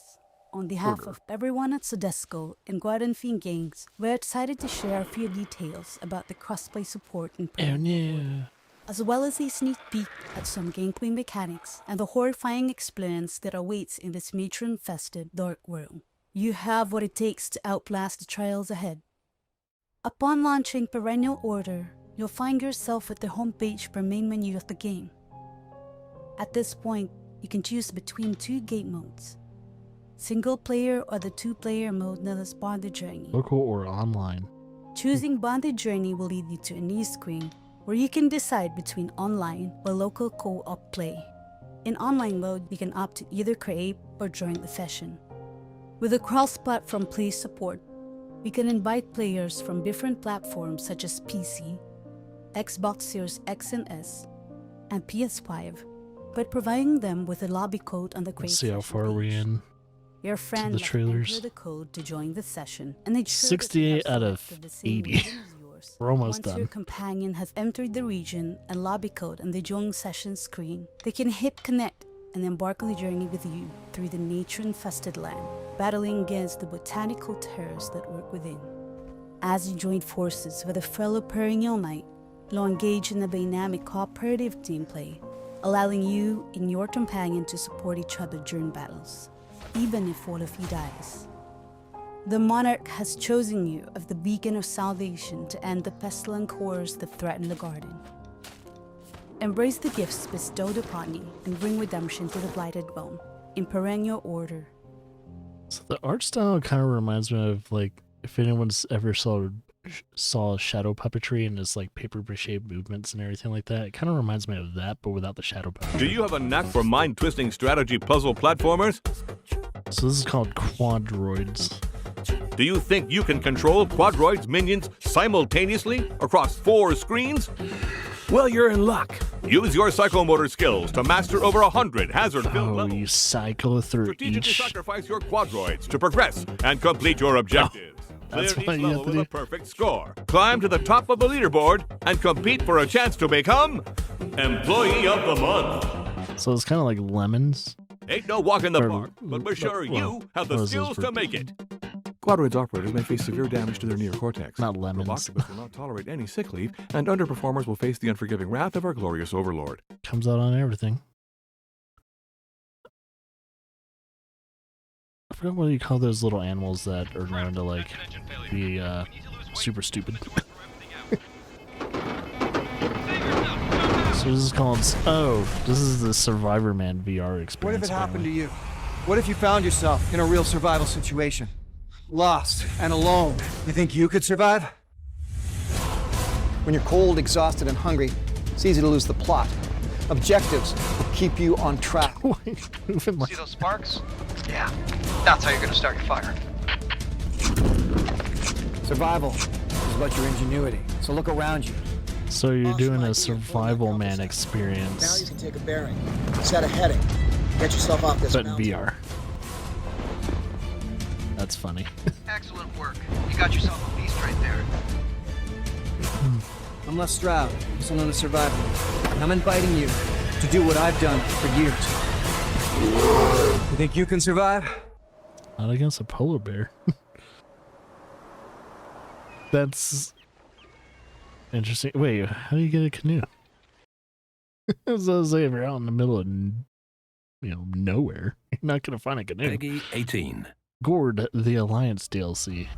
On behalf of everyone at Sodesco and Guardian Fiend Games, we're excited to share a few details about the crossplay support in Perennial Portal, as well as a sneak peek at some gameplay mechanics and the horrifying experience that awaits in this matron-infested dark world. You have what it takes to outlast the trials ahead. Upon launching Perennial Order, you'll find yourself at the homepage per main menu of the game. At this point, you can choose between 2 game modes: single player or the 2-player mode known as Bonded Journey. Local or online. Choosing Bonded Journey will lead you to a new screen where you can decide between online or local co-op play. In online mode, you can opt to either create or join the session. With the cross-platform play support, we can invite players from different platforms such as PC, Xbox Series X and S, and PS5, by providing them with a lobby code on the create Let's see how far we're in. Your friend the trailers. enter the code to join the session and ensure 68 out of 80. players. We're almost Once done. your companion has entered the region and lobby code on the join session screen, they can hit connect and embark on the journey with you through the nature-infested land, battling against the botanical terrors that work within. As you join forces with a fellow perennial knight, you'll engage in a dynamic cooperative gameplay, allowing you and your companion to support each other during battles, even if one of you dies. The Monarch has chosen you as the beacon of salvation to end the pestilent horrors that threaten the garden. Embrace the gifts bestowed upon you and bring redemption to the blighted realm in perennial order. So the art style kind of reminds me of, like, if anyone's ever saw shadow puppetry and it's like paper mache movements and everything like that. It kind of reminds me of that, but without the shadow puppetry. Do you have a knack for mind-twisting strategy puzzle platformers? So this is called Quadroids. Do you think you can control Quadroids minions simultaneously across 4 screens? Well, you're in luck. Use your psychomotor skills to master over 100 hazard-filled levels. You cycle through Strategically each... sacrifice your Quadroids to progress and complete your objectives. That's Clear what each you have level to with do. a perfect score. Climb to the top of the leaderboard and compete for a chance to become Employee of the Month. So it's kind of like Lemons. Ain't no walk in the Or- park, but we're sure well, you have the what is this skills for- to make it. Quadroids operators may face severe damage to their neocortex. Not lemons. Roboctopus will not tolerate any sick leave, and underperformers will face the unforgiving wrath of our glorious overlord. Comes out on everything. I forgot what you call those little animals that are known to, like, be super stupid. So this is called... Oh, this is the Survivor Man VR experience. What if it happened to apparently. you? What if you found yourself in a real survival situation? Lost and alone. You think you could survive? When you're cold, exhausted, and hungry, it's easy to lose the plot. Objectives will keep you on track. See those sparks? Yeah, that's how you're gonna start your fire. Survival is about your ingenuity, so look around you. So you're doing a Survival Man Now experience, you can take a bearing, set a heading, get yourself off this but in mountain. VR. That's funny. Excellent work. You got yourself a beast right there. I'm Les Stroud, also known as Survivor, and I'm inviting you to do what I've done for years. You think you can survive? Not against a polar bear. That's interesting. Wait, how do you get a canoe? As I was saying, if you're out in the middle of, nowhere, you're not gonna find a canoe. Peggy 18. Gord, the Alliance DLC.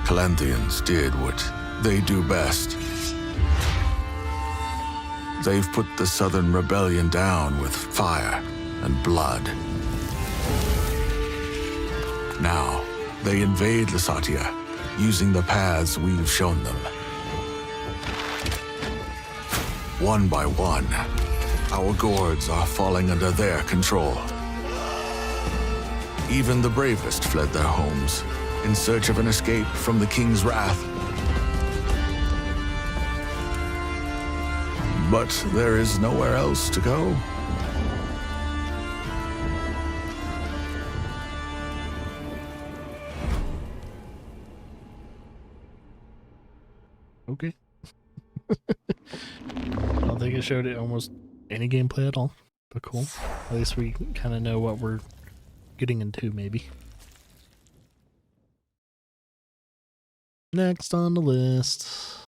Calanthians did what they do best. They've put the Southern Rebellion down with fire and blood. Now, they invade Lasatia, using the paths we've shown them. One by one, our gourds are falling under their control. Even the bravest fled their homes in search of an escape from the king's wrath. But there is nowhere else to go. Okay. I don't think it showed it almost any gameplay at all, but cool. At least we kind of know what we're getting into, maybe. Next on the list,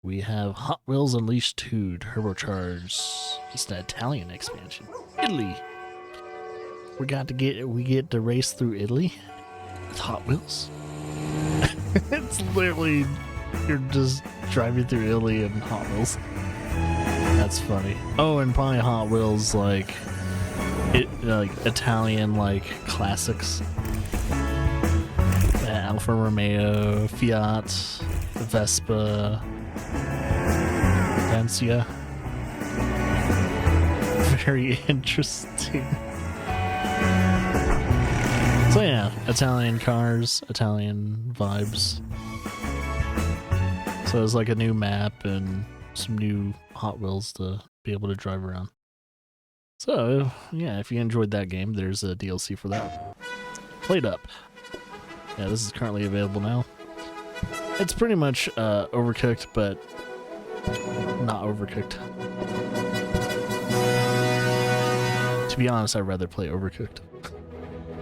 we have Hot Wheels Unleashed 2 Turbocharged. It's the Italian expansion. Italy. We get to race through Italy with Hot Wheels. It's literally, you're just driving through Italy in Hot Wheels. That's funny. Oh, and probably Hot Wheels like Italian classics. Alfa Romeo, Fiat, Vespa, Dacia. Very interesting. So yeah, Italian cars, Italian vibes. So it's like a new map and some new Hot Wheels to be able to drive around. So yeah, if you enjoyed that game, there's a DLC for that. Played Up. Yeah, this is currently available now. It's pretty much Overcooked, but not Overcooked. To be honest, I'd rather play Overcooked.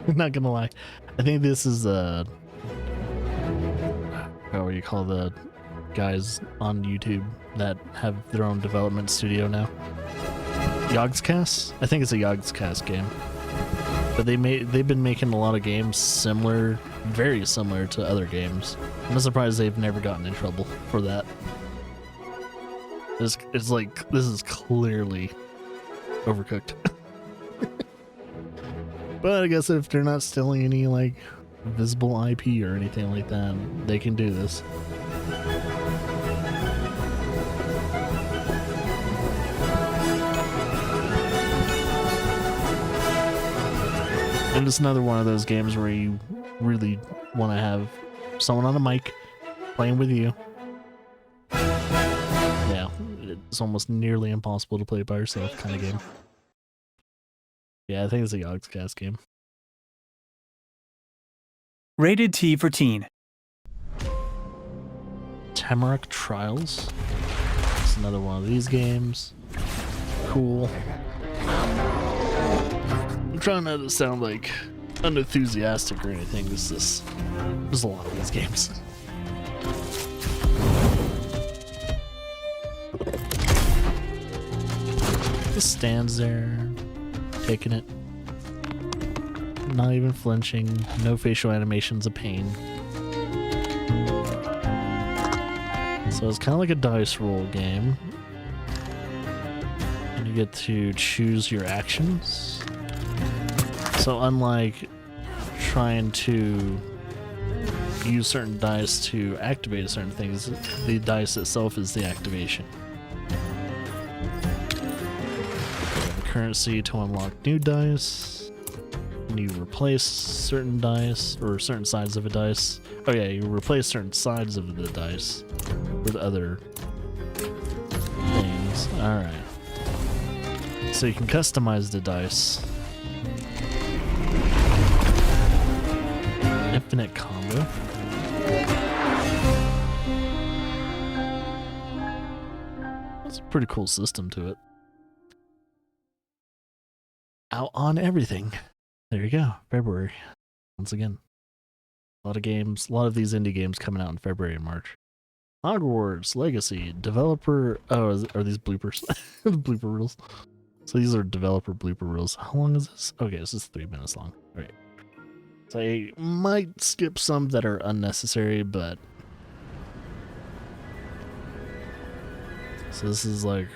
I'm not gonna lie. I think this is what do you call the guys on YouTube that have their own development studio now? Yogscast? I think it's a Yogscast game. But they've been making a lot of games similar, very similar to other games. I'm surprised they've never gotten in trouble for that. It's like, this is clearly Overcooked. But I guess if they're not stealing any like visible IP or anything like that, they can do this. And it's another one of those games where you really want to have someone on a mic playing with you. Yeah, it's almost nearly impossible to play by yourself kind of game. Yeah, I think it's a Yogscast game. Rated T for teen. Tamarack Trials. It's another one of these games. Cool. I'm trying not to sound like unenthusiastic or anything. There's a lot of these games. Just stands there, taking it. Not even flinching. No facial animations of pain. So it's kind of like a dice roll game. And you get to choose your actions. So unlike trying to use certain dice to activate certain things, the dice itself is the activation. The currency to unlock new dice. And you replace certain dice, or certain sides of a dice. Oh yeah, you replace certain sides of the dice with other things. Alright. So you can customize the dice. Infinite combo. That's a pretty cool system to it. Out on everything. There you go. February. Once again. A lot of games, a lot of these indie games coming out in February and March. Hogwarts Legacy. Developer... Oh, are these bloopers? The blooper reels. So these are developer blooper reels. How long is this? Okay, this is 3 minutes long. All right. So I might skip some that are unnecessary, but... So this is like...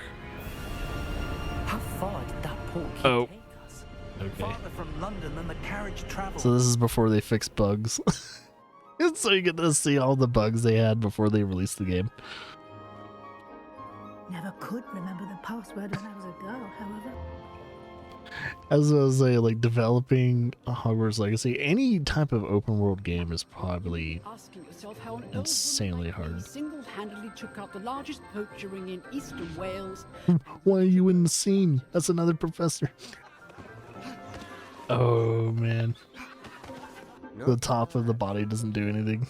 How far did that portkey take us? Okay. Farther from London than the carriage traveled. So this is before they fix bugs. So you get to see all the bugs they had before they released the game. Never could remember the password when I was a girl, however. As I was saying, like developing a Hogwarts Legacy, any type of open world game is probably insanely hard. Single-handedly took out the largest poacher ring in eastern Wales. Why are you in the scene? That's another professor. Oh man. The top of the body doesn't do anything.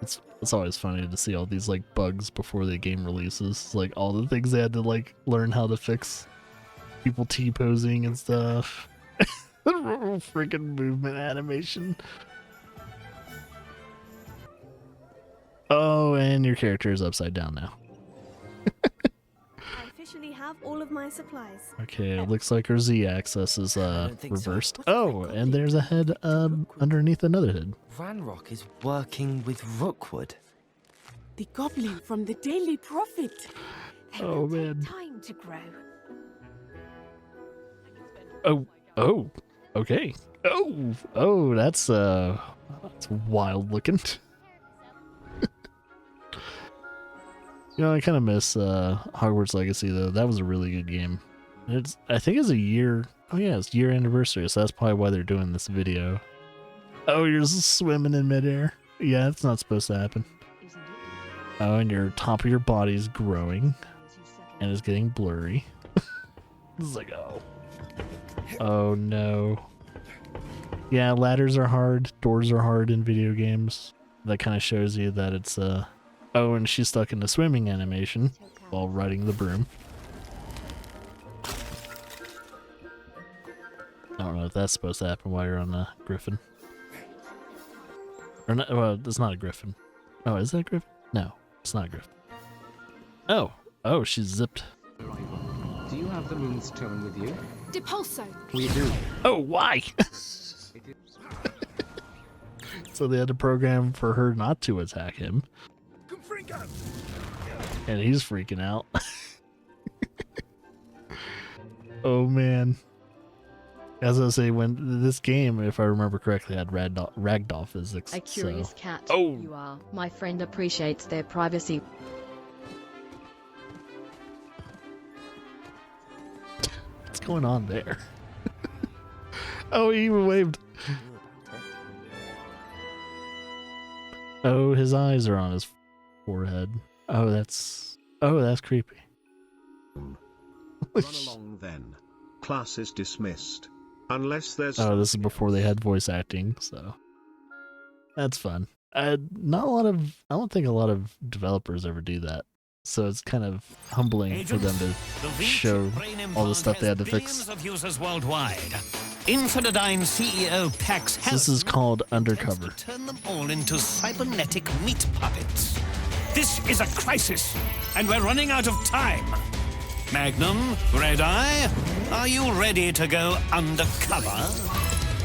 It's always funny to see all these like bugs before the game releases. Like all the things they had to like learn how to fix. People T-posing and stuff. Freaking movement animation. Oh, and your character is upside down now. I officially have all of my supplies. Okay, it looks like our Z-axis is reversed. Oh, and there's a head underneath another head. Ranrock is working with Rookwood. The goblin from the Daily Prophet. Oh man. Time to grow. Oh, okay. Oh, that's wild looking. You know, I kind of miss Hogwarts Legacy though. That was a really good game. I think it's a year. Oh yeah, it's year anniversary, so that's probably why they're doing this video. Oh, you're swimming in midair. Yeah, it's not supposed to happen. Oh, and your top of your body's growing, and it's getting blurry. It's like, oh no. Yeah, ladders are hard, doors are hard in video games. That kind of shows you that it's oh, and she's stuck in the swimming animation while riding the broom. I don't know if that's supposed to happen while you're on a griffin. Or not, well, it's not a griffin. Oh, is that a griffin? No, it's not a griffin. Oh, she's zipped. Do you have the moonstone with you? Depulso. We do. Oh, why? So they had to program for her not to attack him. And he's freaking out. Oh man. As I say, when this game, if I remember correctly, had ragdoll physics. A curious so. cat. Oh. You are. My friend appreciates their privacy. What's going on there? Oh, he even waved. Oh, his eyes are on his forehead. Oh, that's creepy. Run along then. Class is dismissed. Unless there's... Oh, this is before they had voice acting, so that's fun. Not a lot of, I don't think a lot of developers ever do that. So it's kind of humbling for them to show all the stuff they had to fix. Of users worldwide. Infinidyne CEO Pax This is called Undercover. Turn them all into cybernetic meat puppets. This is a crisis, and we're running out of time. Magnum, Red Eye, are you ready to go undercover?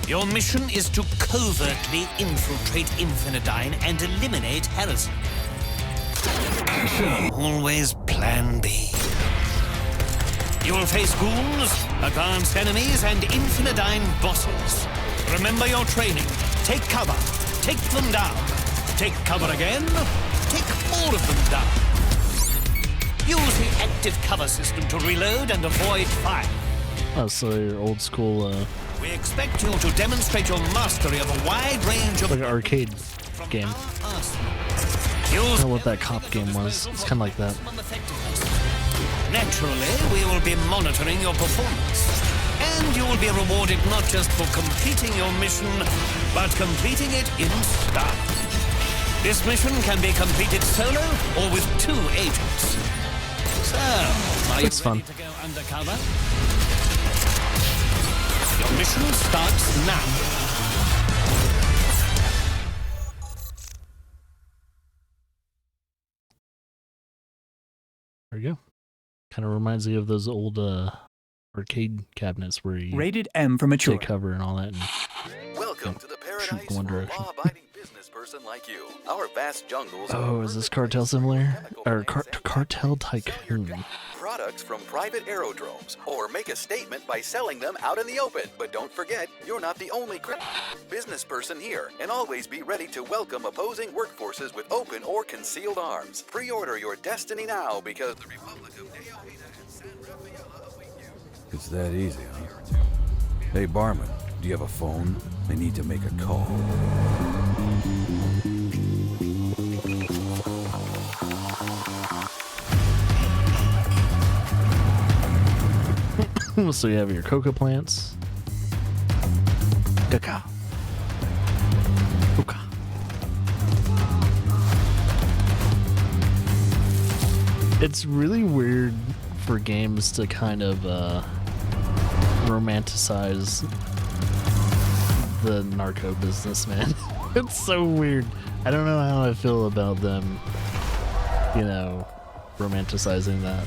Your mission is to covertly infiltrate Infinidyne and eliminate Harrison. Always plan B. You will face ghouls, advanced enemies, and Infinidyne bosses. Remember your training. Take cover. Take them down. Take cover again. Take all of them down. Use the active cover system to reload and avoid fire. Oh, so your old school, We expect you to demonstrate your mastery of a wide range of... like an arcade game. I don't know what that cop game was. It's kind of like that. Naturally, we will be monitoring your performance. And you will be rewarded not just for completing your mission, but completing it in style. This mission can be completed solo or with 2 agents. So, are you ready to go undercover? Your mission starts now. There you go. Kind of reminds me of those old arcade cabinets where you Rated M for mature. take cover and all that. And, welcome to the paradise one for a direction. law-abiding business person like you. Our vast jungles. Oh, is this Cartel similar? Or Cartel Tycoon? Products from private aerodromes, or make a statement by selling them out in the open. But don't forget, you're not the only business person here, and always be ready to welcome opposing workforces with open or concealed arms. Pre-order your destiny now, because the Republic of Neomina and San Rafaela await you. It's that easy, huh? Hey, barman, do you have a phone? I need to make a call. So you have your coca plants. Cacao. Coca. It's really weird for games to kind of romanticize the narco business, man. It's so weird. I don't know how I feel about them, you know, romanticizing that.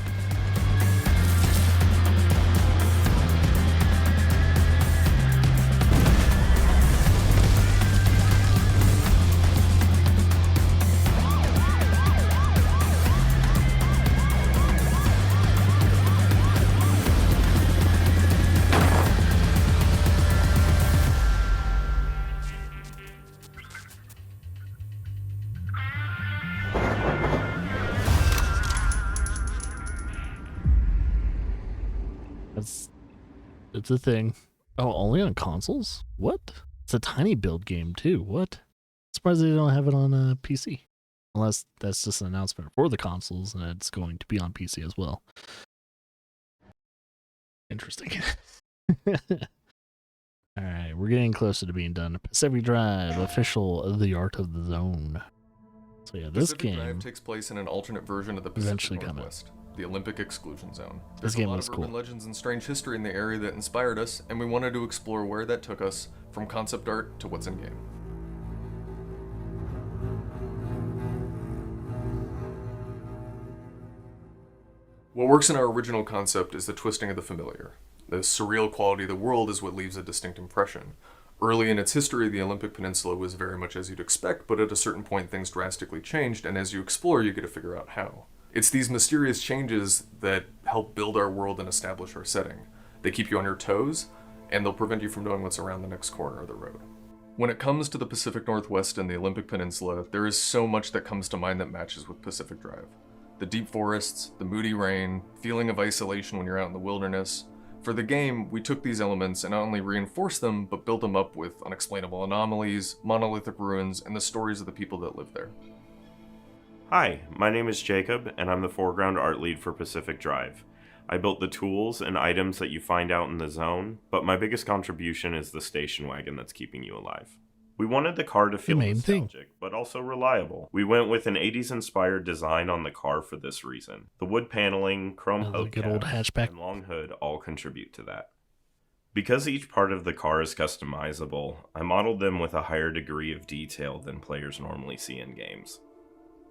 It's a thing. Oh, only on consoles? What? It's a tiny build game too. What? Surprised they don't have it on PC. Unless that's just an announcement for the consoles and it's going to be on PC as well. Interesting. Alright, Okay, we're getting closer to being done. Pacific Drive, official The Art of the Zone. So yeah, this Pacific game Drive takes place in an alternate version of the Pacific eventually Northwest, the Olympic Exclusion Zone. This There's game a lot was of cool. urban legends and strange history in the area that inspired us, and we wanted to explore where that took us, from concept art to what's in game. What works in our original concept is the twisting of the familiar. The surreal quality of the world is what leaves a distinct impression. Early in its history, the Olympic Peninsula was very much as you'd expect, but at a certain point things drastically changed, and as you explore, you get to figure out how. It's these mysterious changes that help build our world and establish our setting. They keep you on your toes, and they'll prevent you from knowing what's around the next corner of the road. When it comes to the Pacific Northwest and the Olympic Peninsula, there is so much that comes to mind that matches with Pacific Drive. The deep forests, the moody rain, feeling of isolation when you're out in the wilderness. For the game, we took these elements and not only reinforced them, but built them up with unexplainable anomalies, monolithic ruins, and the stories of the people that live there. Hi, my name is Jacob, and I'm the foreground art lead for Pacific Drive. I built the tools and items that you find out in the zone, but my biggest contribution is the station wagon that's keeping you alive. We wanted the car to feel nostalgic, but also reliable. We went with an 80s inspired design on the car for this reason. The wood paneling, chrome hubcaps, and long hood all contribute to that. Because each part of the car is customizable, I modeled them with a higher degree of detail than players normally see in games.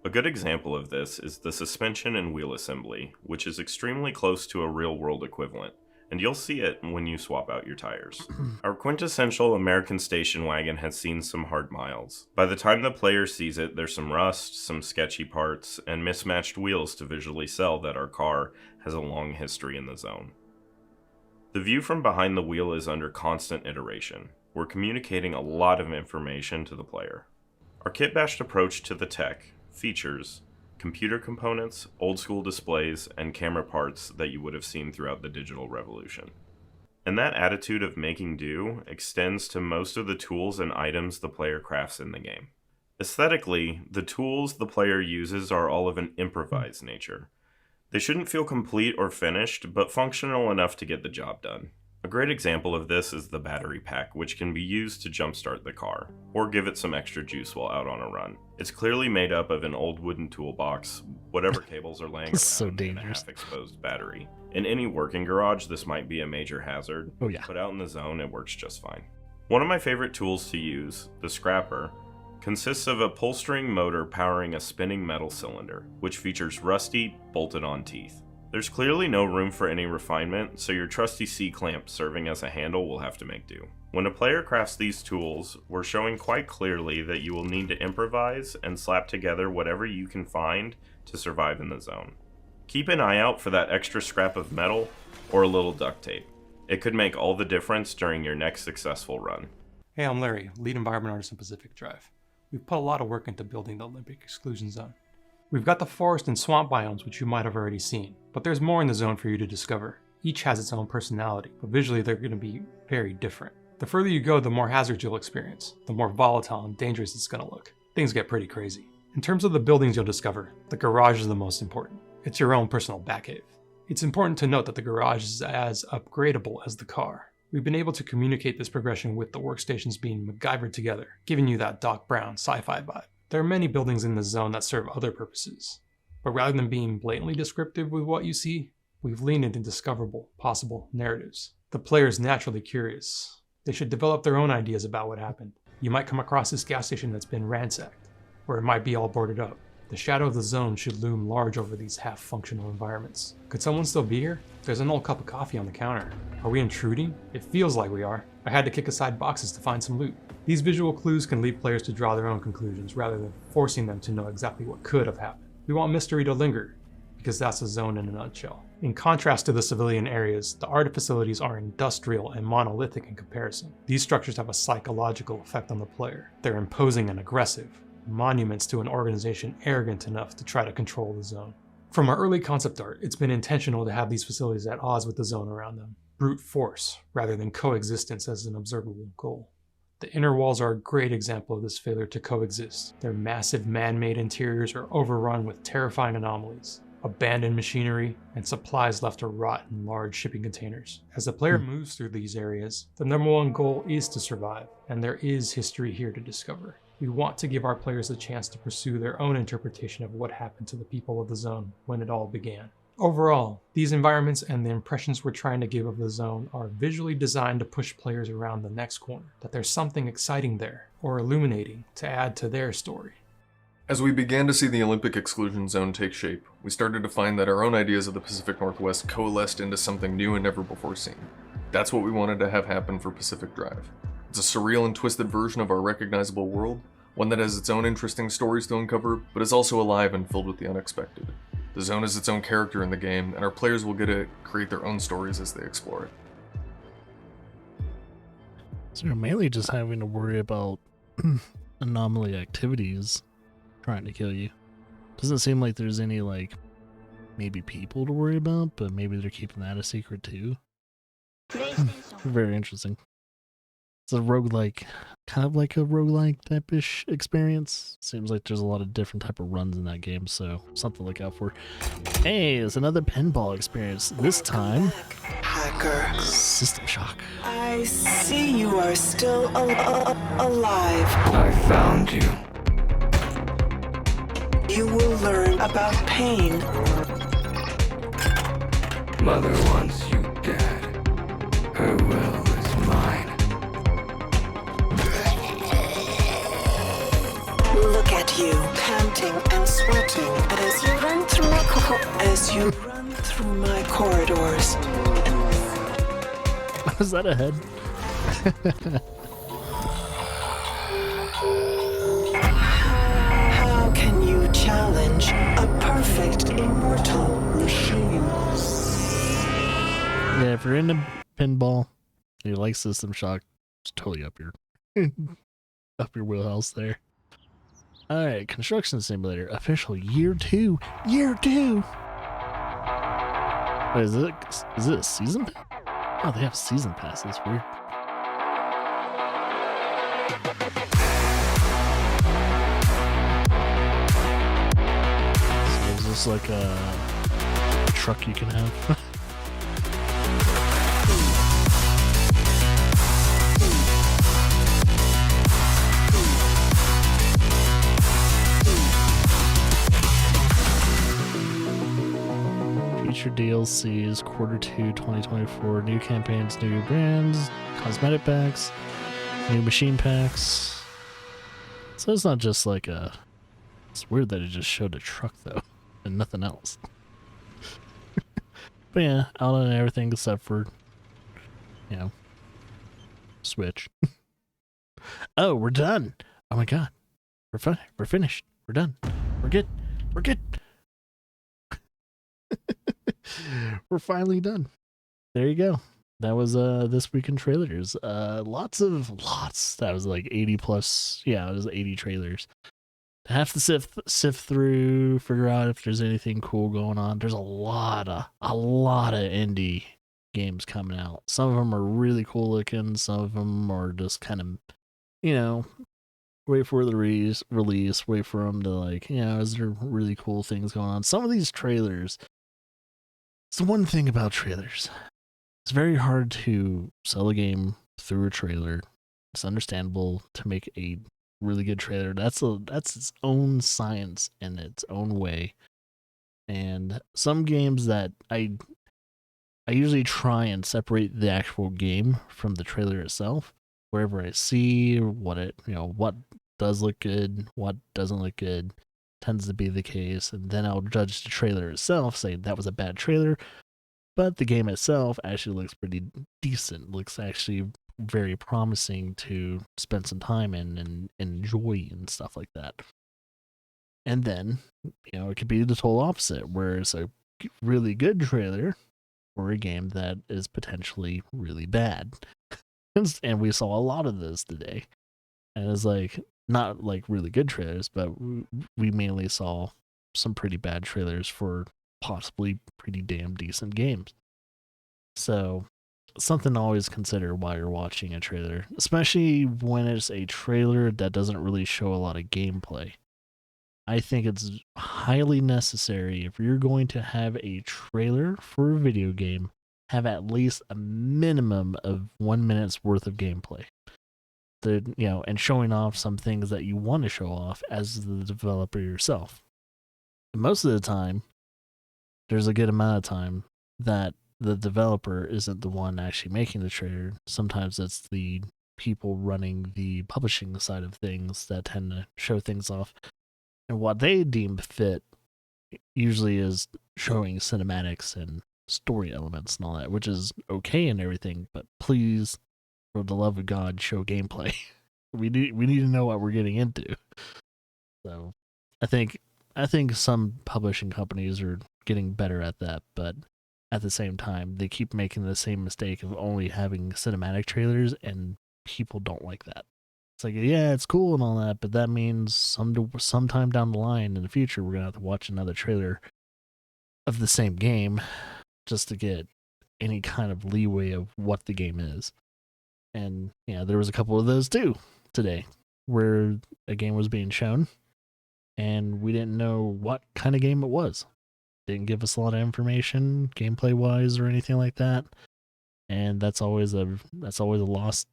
A good example of this is the suspension and wheel assembly, which is extremely close to a real-world equivalent, and you'll see it when you swap out your tires. Our quintessential American station wagon has seen some hard miles. By the time the player sees it, there's some rust, some sketchy parts, and mismatched wheels to visually sell that our car has a long history in the zone. The view from behind the wheel is under constant iteration. We're communicating a lot of information to the player. Our kit-bashed approach to the tech, features, computer components, old school displays, and camera parts that you would have seen throughout the digital revolution. And that attitude of making do extends to most of the tools and items the player crafts in the game. Aesthetically, the tools the player uses are all of an improvised nature. They shouldn't feel complete or finished, but functional enough to get the job done. A great example of this is the battery pack, which can be used to jumpstart the car, or give it some extra juice while out on a run. It's clearly made up of an old wooden toolbox, whatever cables are laying around, so and a dangerous. half-exposed battery. In any working garage, this might be a major hazard, Oh, yeah. but out in the zone, it works just fine. One of my favorite tools to use, the scrapper, consists of a pull-string motor powering a spinning metal cylinder, which features rusty, bolted-on teeth. There's clearly no room for any refinement, so your trusty C-clamp serving as a handle will have to make do. When a player crafts these tools, we're showing quite clearly that you will need to improvise and slap together whatever you can find to survive in the zone. Keep an eye out for that extra scrap of metal or a little duct tape. It could make all the difference during your next successful run. Hey, I'm Larry, lead environment artist in Pacific Drive. We've put a lot of work into building the Olympic Exclusion Zone. We've got the forest and swamp biomes, which you might have already seen, but there's more in the zone for you to discover. Each has its own personality, but visually they're going to be very different. The further you go, the more hazards you'll experience, the more volatile and dangerous it's going to look. Things get pretty crazy. In terms of the buildings you'll discover, the garage is the most important. It's your own personal Batcave. It's important to note that the garage is as upgradable as the car. We've been able to communicate this progression with the workstations being MacGyvered together, giving you that Doc Brown sci-fi vibe. There are many buildings in the zone that serve other purposes, but rather than being blatantly descriptive with what you see, we've leaned into discoverable, possible narratives. The player is naturally curious. They should develop their own ideas about what happened. You might come across this gas station that's been ransacked, or it might be all boarded up. The shadow of the zone should loom large over these half-functional environments. Could someone still be here? There's an old cup of coffee on the counter. Are we intruding? It feels like we are. I had to kick aside boxes to find some loot. These visual clues can lead players to draw their own conclusions rather than forcing them to know exactly what could have happened. We want mystery to linger, because that's a zone in a nutshell. In contrast to the civilian areas, the art facilities are industrial and monolithic in comparison. These structures have a psychological effect on the player. They're imposing and aggressive, monuments to an organization arrogant enough to try to control the zone. From our early concept art, it's been intentional to have these facilities at odds with the zone around them. Brute force, rather than coexistence as an observable goal. The inner walls are a great example of this failure to coexist. Their massive man-made interiors are overrun with terrifying anomalies. abandoned machinery, and supplies left to rot in large shipping containers. As the player moves through these areas, the number one goal is to survive, and there is history here to discover. We want to give our players a chance to pursue their own interpretation of what happened to the people of the zone when it all began. Overall, these environments and the impressions we're trying to give of the zone are visually designed to push players around the next corner, that there's something exciting there, or illuminating, to add to their story. As we began to see the Olympic exclusion zone take shape, we started to find that our own ideas of the Pacific Northwest coalesced into something new and never before seen. That's what we wanted to have happen for Pacific Drive. It's a surreal and twisted version of our recognizable world, one that has its own interesting stories to uncover, but is also alive and filled with the unexpected. The zone is its own character in the game, and our players will get to create their own stories as they explore it. So you're mainly just having to worry about anomaly activities trying to kill you. Doesn't seem like there's any, like, maybe people to worry about, but maybe they're keeping that a secret too. Very interesting. It's a roguelike, kind of like a roguelike type-ish experience. Seems like there's a lot of different type of runs in that game, so something to look out for. Hey, it's another pinball experience. This time, Hacker. System Shock. I see you are still alive. I found you. You will learn about pain. Mother wants you dead. Her will is mine. Look at you, panting and sweating as you run through my corridors. Is that a head? How can you challenge a perfect immortal machine? Yeah, if you're into pinball, you like System Shock, it's totally up your wheelhouse there. Alright, Construction Simulator, official year 2. Year 2! Wait, is it a season pass? Oh, they have season passes. Weird. So is this like a truck you can have? Future DLCs, Quarter 2, 2024, new campaigns, new brands, cosmetic packs, new machine packs. So it's not just like a... It's weird that it just showed a truck though, and nothing else. But yeah, out on everything except for, you know, Switch. Oh, we're done! Oh my god. We're finished. We're done. We're good. We're good. We're finally done. There you go. That was this week in trailers. Lots. That was like 80 plus. Yeah, it was 80 trailers. To have to sift through, figure out if there's anything cool going on. There's a lot of indie games coming out. Some of them are really cool looking. Some of them are just kind of, you know, wait for the release. Wait for them to, like, you know, is there really cool things going on? Some of these trailers. It's the one thing about trailers. It's very hard to sell a game through a trailer. It's understandable to make a really good trailer. That's its own science in its own way. And some games that I usually try and separate the actual game from the trailer itself. Wherever I see what does look good, what doesn't look good, tends to be the case, and then I'll judge the trailer itself, say that was a bad trailer, but the game itself actually looks pretty decent, looks actually very promising to spend some time in and enjoy and stuff like that. And then, you know, it could be the total opposite, where it's a really good trailer for a game that is potentially really bad. And we saw a lot of this today. And it's like, not like really good trailers, but we mainly saw some pretty bad trailers for possibly pretty damn decent games. So, something to always consider while you're watching a trailer, especially when it's a trailer that doesn't really show a lot of gameplay. I think it's highly necessary if you're going to have a trailer for a video game, have at least a minimum of 1 minute's worth of gameplay. And showing off some things that you want to show off as the developer yourself. And most of the time, there's a good amount of time that the developer isn't the one actually making the trailer. Sometimes it's the people running the publishing side of things that tend to show things off. And what they deem fit usually is showing cinematics and story elements and all that, which is okay and everything, but please, for the love of God, show gameplay. we need to know what we're getting into. So I think some publishing companies are getting better at that, but at the same time, they keep making the same mistake of only having cinematic trailers, and people don't like that. It's like, yeah, it's cool and all that, but that means sometime down the line in the future, we're gonna have to watch another trailer of the same game just to get any kind of leeway of what the game is. And yeah, there was a couple of those too today, where a game was being shown, and we didn't know what kind of game it was. Didn't give us a lot of information, gameplay wise or anything like that. And that's always a loss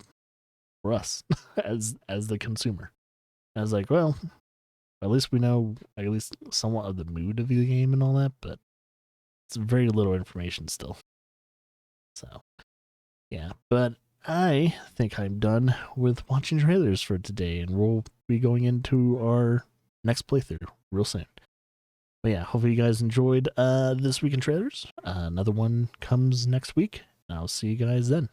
for us as the consumer. I was like, well, at least we know at least somewhat of the mood of the game and all that, but it's very little information still. So yeah, but I think I'm done with watching trailers for today, and we'll be going into our next playthrough real soon. But yeah, hopefully you guys enjoyed this week in trailers. Another one comes next week, and I'll see you guys then.